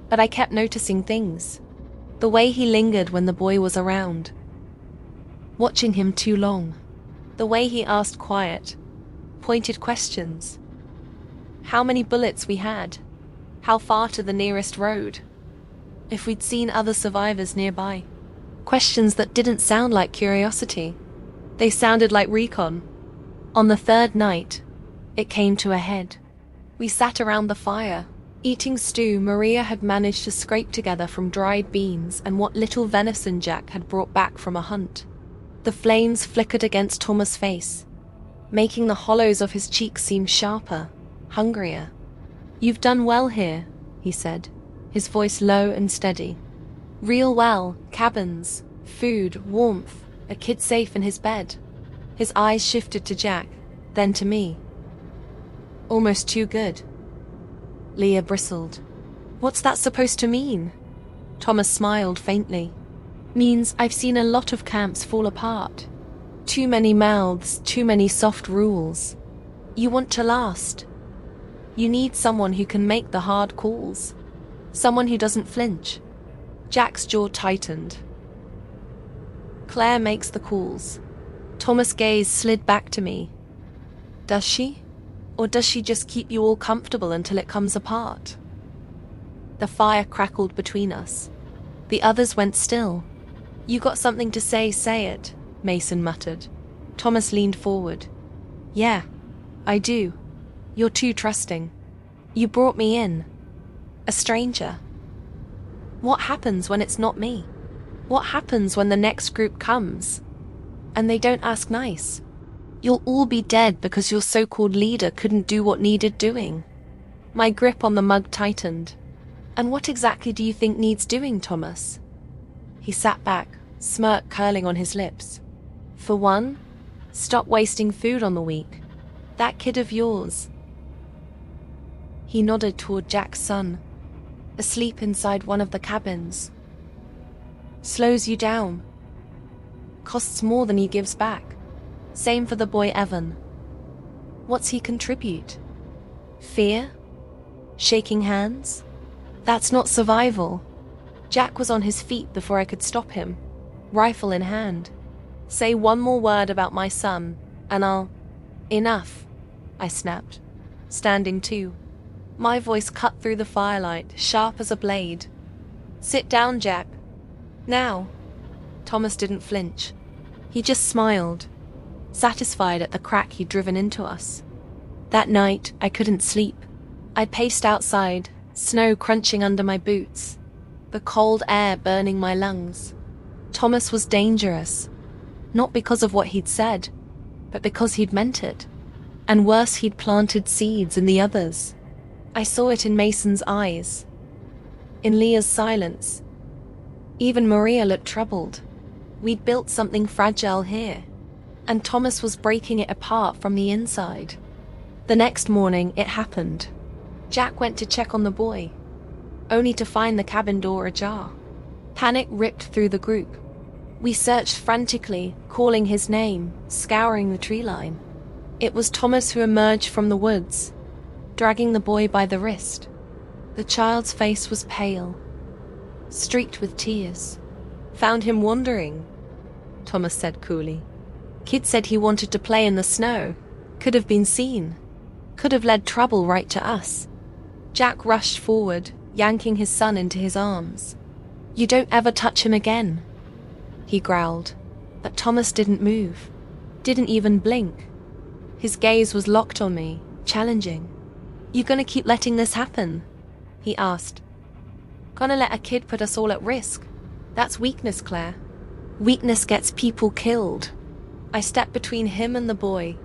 But I kept noticing things. The way he lingered when the boy was around. Watching him too long. The way he asked quiet, pointed questions. How many bullets we had. How far to the nearest road. If we'd seen other survivors nearby. Questions that didn't sound like curiosity. They sounded like recon. On the third night, it came to a head. We sat around the fire, eating stew Maria had managed to scrape together from dried beans and what little venison Jack had brought back from a hunt. The flames flickered against Thomas' face, making the hollows of his cheeks seem sharper, hungrier. You've done well here, he said, his voice low and steady. Real well, cabins, food, warmth, a kid safe in his bed. His eyes shifted to Jack, then to me. Almost too good. Leah bristled. What's that supposed to mean? Thomas smiled faintly. Means I've seen a lot of camps fall apart. Too many mouths, too many soft rules. You want to last. You need someone who can make the hard calls. Someone who doesn't flinch. Jack's jaw tightened. Claire makes the calls. Thomas' gaze slid back to me. Does she? Or does she just keep you all comfortable until it comes apart? The fire crackled between us. The others went still. You got something to say it, Mason muttered. Thomas leaned forward. Yeah, I do. You're too trusting. You brought me in. A stranger. What happens when it's not me? What happens when the next group comes? And they don't ask nice. You'll all be dead because your so-called leader couldn't do what needed doing. My grip on the mug tightened. And what exactly do you think needs doing, Thomas? He sat back, smirk curling on his lips. For one, stop wasting food on the weak. That kid of yours. He nodded toward Jack's son, asleep inside one of the cabins. Slows you down. Costs more than he gives back. Same for the boy Evan. What's he contribute? Fear? Shaking hands? That's not survival. Jack was on his feet before I could stop him, rifle in hand. Say one more word about my son, and I'll... Enough, I snapped, standing too. My voice cut through the firelight, sharp as a blade. Sit down, Jack. Now. Thomas didn't flinch. He just smiled, satisfied at the crack he'd driven into us. That night, I couldn't sleep. I paced outside, snow crunching under my boots, the cold air burning my lungs. Thomas was dangerous, not because of what he'd said, but because he'd meant it. And worse, he'd planted seeds in the others. I saw it in Mason's eyes, in Leah's silence. Even Maria looked troubled. We'd built something fragile here, and Thomas was breaking it apart from the inside. The next morning, it happened. Jack went to check on the boy, only to find the cabin door ajar. Panic ripped through the group. We searched frantically, calling his name, scouring the tree line. It was Thomas who emerged from the woods, dragging the boy by the wrist. The child's face was pale, streaked with tears. Found him wandering, Thomas said coolly. Kid said he wanted to play in the snow. Could have been seen. Could have led trouble right to us. Jack rushed forward, yanking his son into his arms. You don't ever touch him again, he growled. But Thomas didn't move, didn't even blink. His gaze was locked on me, challenging. You gonna keep letting this happen? He asked. Gonna let a kid put us all at risk? That's weakness, Claire. Weakness gets people killed. I stepped between him and the boy,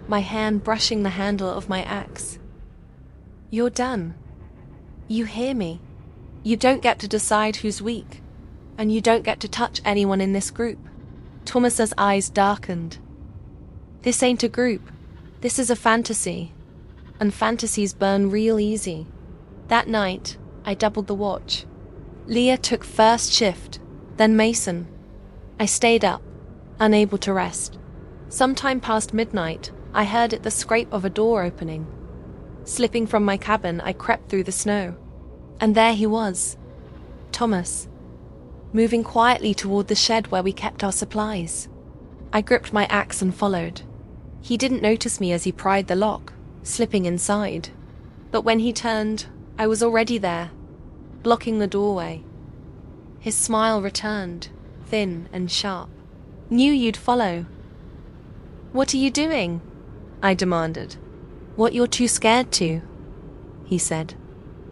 my hand brushing the handle of my axe. You're done. You hear me? You don't get to decide who's weak, and you don't get to touch anyone in this group. Thomas's eyes darkened. This ain't a group. This is a fantasy, and fantasies burn real easy. That night, I doubled the watch. Leah took first shift, then Mason. I stayed up, unable to rest. Sometime past midnight, I heard the scrape of a door opening. Slipping from my cabin, I crept through the snow. And there he was, Thomas, moving quietly toward the shed where we kept our supplies. I gripped my axe and followed. He didn't notice me as he pried the lock, slipping inside. But when he turned, I was already there, blocking the doorway. His smile returned, thin and sharp. Knew you'd follow. What are you doing? I demanded. What you're too scared to, he said.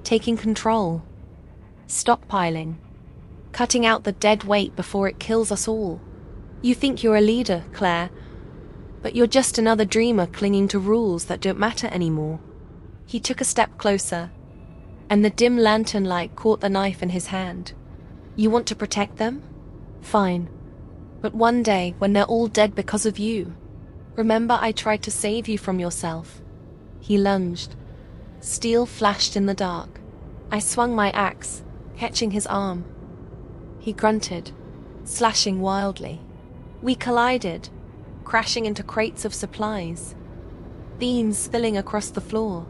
Taking control. Stockpiling. Cutting out the dead weight before it kills us all. You think you're a leader, Claire, but you're just another dreamer clinging to rules that don't matter anymore. He took a step closer, and the dim lantern light caught the knife in his hand. You want to protect them? Fine. But one day, when they're all dead because of you, Remember I tried to save you from yourself." He lunged. Steel flashed in the dark. I swung my axe, catching his arm. He grunted, slashing wildly. We collided, crashing into crates of supplies, beams spilling across the floor.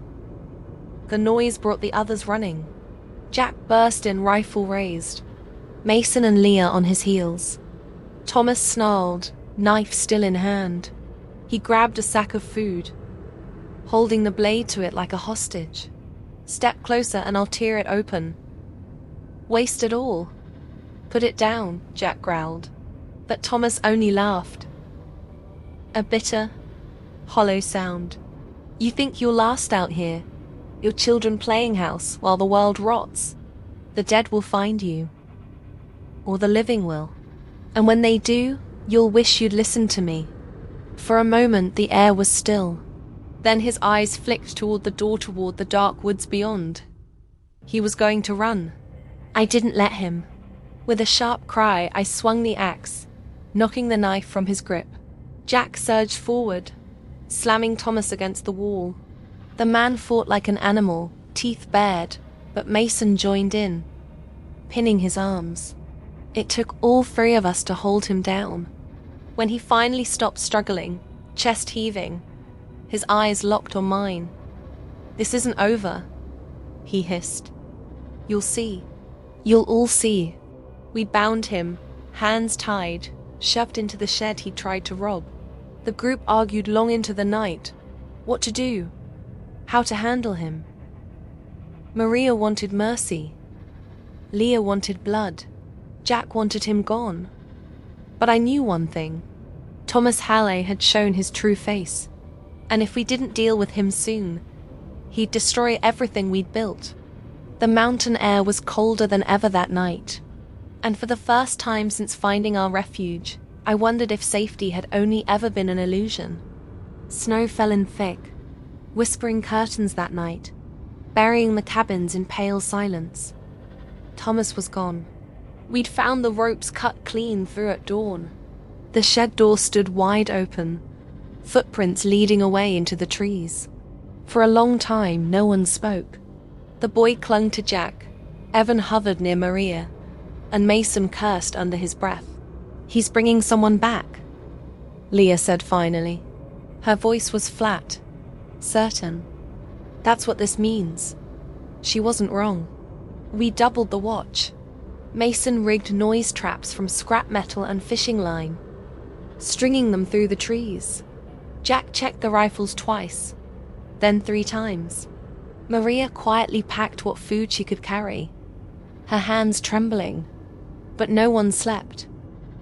The noise brought the others running. Jack burst in, rifle raised, Mason and Leah on his heels. Thomas snarled, knife still in hand. He grabbed a sack of food, holding the blade to it like a hostage. "Step closer and I'll tear it open." "Waste it all." "Put it down," Jack growled. But Thomas only laughed. A bitter, hollow sound. "You think you'll last out here? Your children playing house while the world rots? The dead will find you. Or the living will. And when they do, you'll wish you'd listened to me." For a moment the air was still. Then his eyes flicked toward the door, toward the dark woods beyond. He was going to run. I didn't let him. With a sharp cry, I swung the axe, knocking the knife from his grip. Jack surged forward, slamming Thomas against the wall. The man fought like an animal, teeth bared, but Mason joined in, pinning his arms. It took all three of us to hold him down. When he finally stopped struggling, chest heaving, his eyes locked on mine. "This isn't over," he hissed. "You'll see. You'll all see." We bound him, hands tied, shoved into the shed he tried to rob. The group argued long into the night. What to do? How to handle him? Maria wanted mercy. Leah wanted blood. Jack wanted him gone. But I knew one thing. Thomas Halley had shown his true face. And if we didn't deal with him soon, he'd destroy everything we'd built. The mountain air was colder than ever that night. And for the first time since finding our refuge, I wondered if safety had only ever been an illusion. Snow fell in thick, whispering curtains that night, burying the cabins in pale silence. Thomas was gone. We'd found the ropes cut clean through at dawn. The shed door stood wide open, footprints leading away into the trees. For a long time, no one spoke. The boy clung to Jack, Evan hovered near Maria, and Mason cursed under his breath. "He's bringing someone back," Leah said finally. Her voice was flat, certain. "That's what this means." She wasn't wrong. We doubled the watch. Mason rigged noise traps from scrap metal and fishing line, stringing them through the trees. Jack checked the rifles twice, then 3 times. Maria quietly packed what food she could carry, her hands trembling. But no one slept.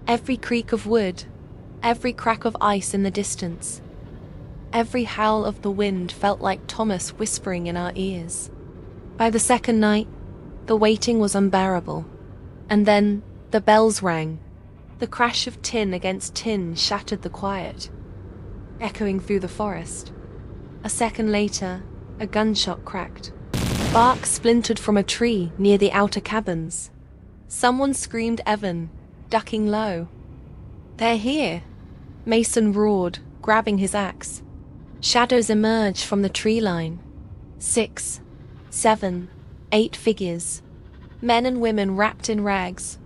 Every creak of wood, every crack of ice in the distance, every howl of the wind felt like Thomas whispering in our ears. By the second night, the waiting was unbearable. And then the bells rang. The crash of tin against tin shattered the quiet, echoing through the forest. A second later, a gunshot cracked. Bark splintered from a tree near the outer cabins. Someone screamed Evan, ducking low. "They're here!" Mason roared, grabbing his axe. Shadows emerged from the tree line. 6, 7, 8 figures. Men and women wrapped in rags,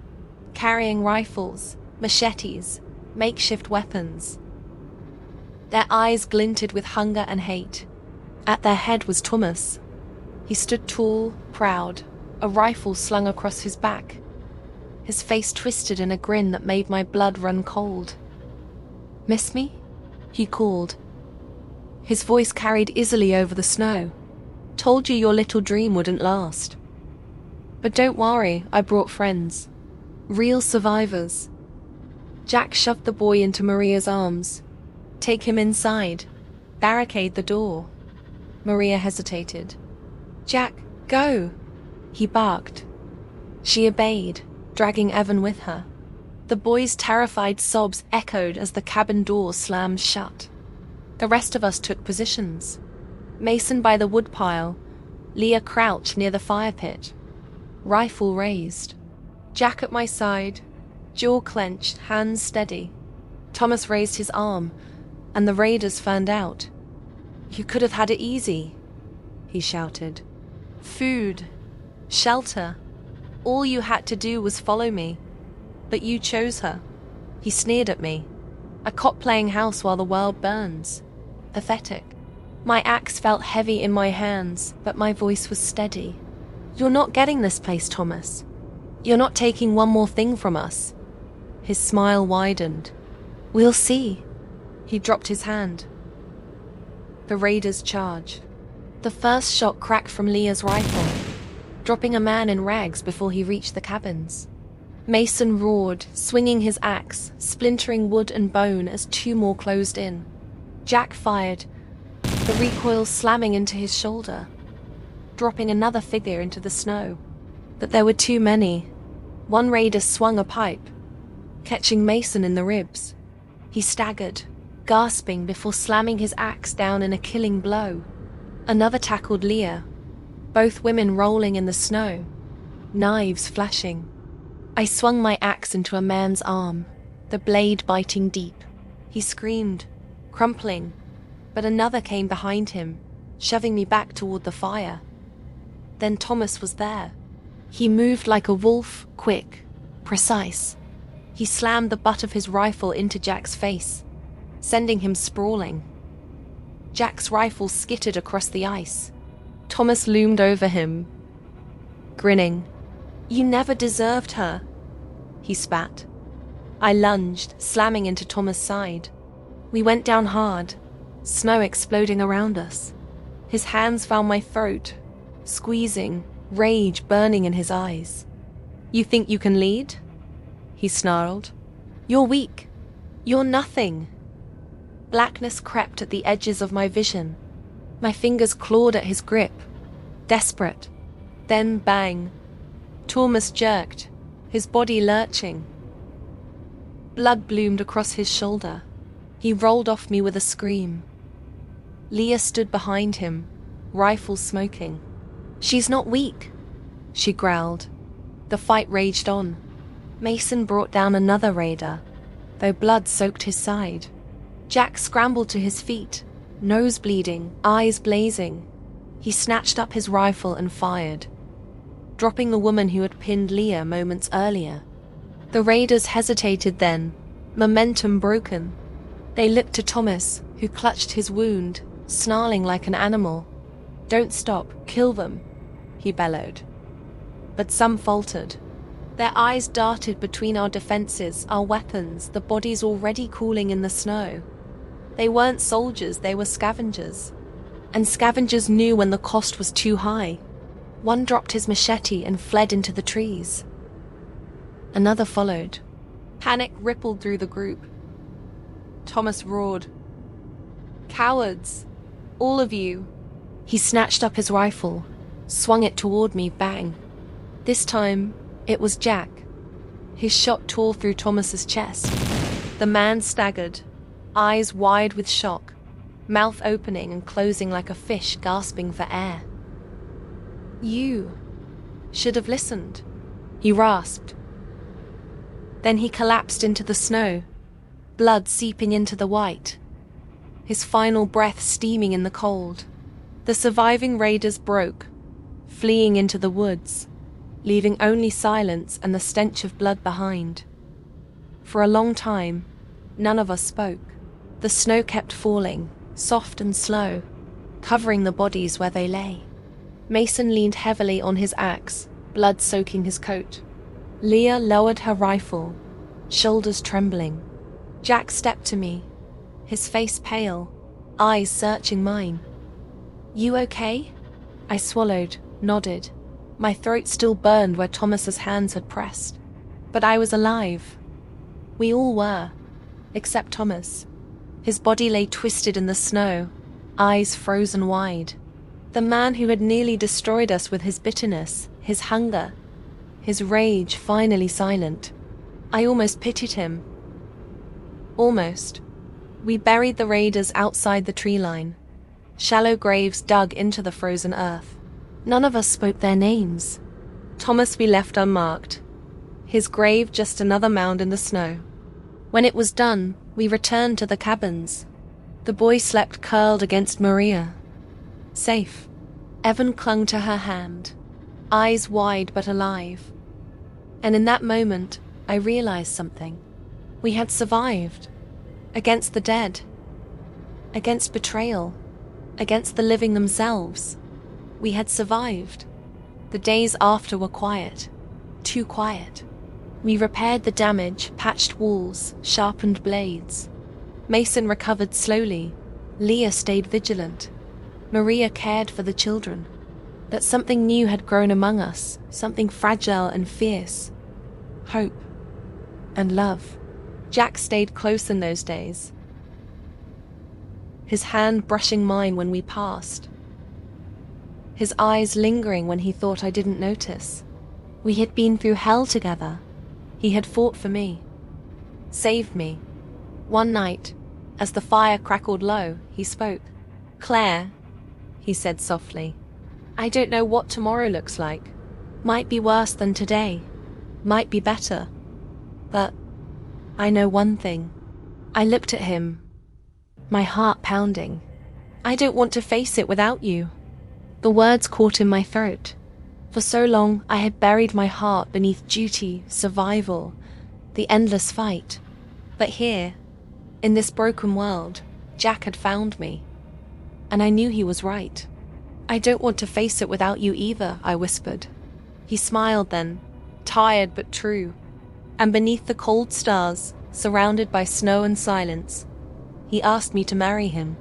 carrying rifles, machetes, makeshift weapons. Their eyes glinted with hunger and hate. At their head was Thomas. He stood tall, proud, a rifle slung across his back. His face twisted in a grin that made my blood run cold. "Miss me?" he called. His voice carried easily over the snow. "Told you your little dream wouldn't last. But don't worry, I brought friends. Real survivors." Jack shoved the boy into Maria's arms. "Take him inside. Barricade the door." Maria hesitated. "Jack, go!" he barked. She obeyed, dragging Evan with her. The boy's terrified sobs echoed as the cabin door slammed shut. The rest of us took positions. Mason by the woodpile, Leah crouched near the fire pit, rifle raised. Jack at my side, jaw clenched, hands steady. Thomas raised his arm, and the raiders fanned out. "You could have had it easy," he shouted. "Food, shelter. All you had to do was follow me. But you chose her." He sneered at me. "A cop playing house while the world burns. Pathetic." My axe felt heavy in my hands, but my voice was steady. "You're not getting this place, Thomas. You're not taking one more thing from us." His smile widened. "We'll see." He dropped his hand. The raiders charge. The first shot cracked from Leah's rifle, dropping a man in rags before he reached the cabins. Mason roared, swinging his axe, splintering wood and bone as two more closed in. Jack fired, the recoil slamming into his shoulder, dropping another figure into the snow. But there were too many. One raider swung a pipe, catching Mason in the ribs. He staggered, gasping before slamming his axe down in a killing blow. Another tackled Leah, both women rolling in the snow, knives flashing. I swung my axe into a man's arm, the blade biting deep. He screamed, crumpling, but another came behind him, shoving me back toward the fire. Then Thomas was there. He moved like a wolf, quick, precise. He slammed the butt of his rifle into Jack's face, sending him sprawling. Jack's rifle skittered across the ice. Thomas loomed over him, grinning. "You never deserved her," he spat. I lunged, slamming into Thomas' side. We went down hard, snow exploding around us. His hands found my throat, squeezing, rage burning in his eyes. "You think you can lead?" he snarled. "You're weak. You're nothing." Blackness crept at the edges of my vision. My fingers clawed at his grip, desperate. Then bang. Thomas jerked, his body lurching. Blood bloomed across his shoulder. He rolled off me with a scream. Leah stood behind him, rifle smoking. "She's not weak," she growled. The fight raged on. Mason brought down another raider, though blood soaked his side. Jack scrambled to his feet, nose bleeding, eyes blazing. He snatched up his rifle and fired, dropping the woman who had pinned Leah moments earlier. The raiders hesitated then, momentum broken. They looked to Thomas, who clutched his wound, snarling like an animal. "Don't stop, kill them," he bellowed. But some faltered. Their eyes darted between our defenses, our weapons, the bodies already cooling in the snow. They weren't soldiers, they were scavengers. And scavengers knew when the cost was too high. One dropped his machete and fled into the trees. Another followed. Panic rippled through the group. Thomas roared, "Cowards! All of you!" He snatched up his rifle, swung it toward me, bang. This time, it was Jack. His shot tore through Thomas's chest. The man staggered, eyes wide with shock, mouth opening and closing like a fish gasping for air. "You should have listened," he rasped. Then he collapsed into the snow, blood seeping into the white, his final breath steaming in the cold. The surviving raiders broke, fleeing into the woods, leaving only silence and the stench of blood behind. For a long time, none of us spoke. The snow kept falling, soft and slow, covering the bodies where they lay. Mason leaned heavily on his axe, blood soaking his coat. Leah lowered her rifle, shoulders trembling. Jack stepped to me, his face pale, eyes searching mine. "You okay?" I swallowed, nodded. My throat still burned where Thomas's hands had pressed. But I was alive. We all were, except Thomas. His body lay twisted in the snow, eyes frozen wide. The man who had nearly destroyed us with his bitterness, his hunger, his rage finally silent. I almost pitied him. Almost. We buried the raiders outside the tree line. Shallow graves dug into the frozen earth. None of us spoke their names. Thomas we left unmarked. His grave just another mound in the snow. When it was done, we returned to the cabins. The boy slept curled against Maria. Safe. Evan clung to her hand, eyes wide but alive. And in that moment, I realized something. We had survived. Against the dead. Against betrayal. Against the living themselves. We had survived. The days after were quiet. Too quiet. We repaired the damage, patched walls, sharpened blades. Mason recovered slowly. Leah stayed vigilant. Maria cared for the children. That something new had grown among us, something fragile and fierce. Hope. And love. Jack stayed close in those days. His hand brushing mine when we passed. His eyes lingering when he thought I didn't notice. We had been through hell together. He had fought for me. Saved me. One night, as the fire crackled low, he spoke. "Claire," he said softly, "I don't know what tomorrow looks like. Might be worse than today. Might be better. But I know one thing." I looked at him, my heart pounding. "I don't want to face it without you." The words caught in my throat. For so long, I had buried my heart beneath duty, survival, the endless fight. But here, in this broken world, Jack had found me. And I knew he was right. "I don't want to face it without you either," I whispered. He smiled then, tired but true. And beneath the cold stars, surrounded by snow and silence, he asked me to marry him.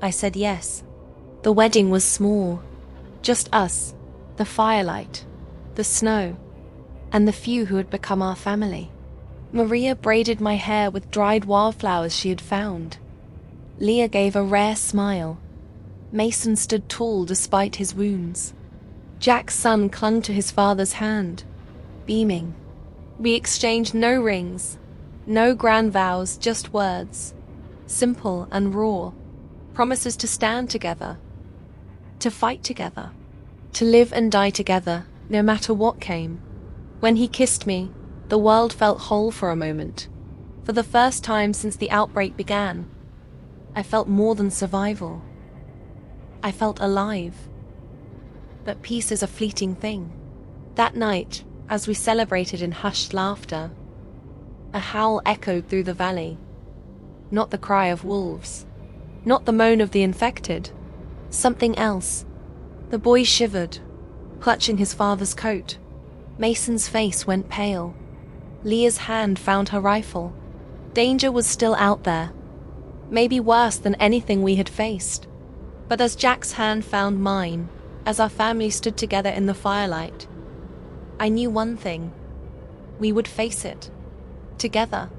I said yes. The wedding was small. Just us, the firelight, the snow, and the few who had become our family. Maria braided my hair with dried wildflowers she had found. Leah gave a rare smile. Mason stood tall despite his wounds. Jack's son clung to his father's hand, beaming. We exchanged no rings, no grand vows, just words, simple and raw, promises to stand together, to fight together, to live and die together, no matter what came. When he kissed me, the world felt whole for a moment. For the first time since the outbreak began, I felt more than survival. I felt alive. But peace is a fleeting thing. That night, as we celebrated in hushed laughter, a howl echoed through the valley. Not the cry of wolves, not the moan of the infected, something else. The boy shivered, clutching his father's coat. Mason's face went pale. Leah's hand found her rifle. Danger was still out there, maybe worse than anything we had faced. But as Jack's hand found mine, as our family stood together in the firelight, I knew one thing. We would face it. Together.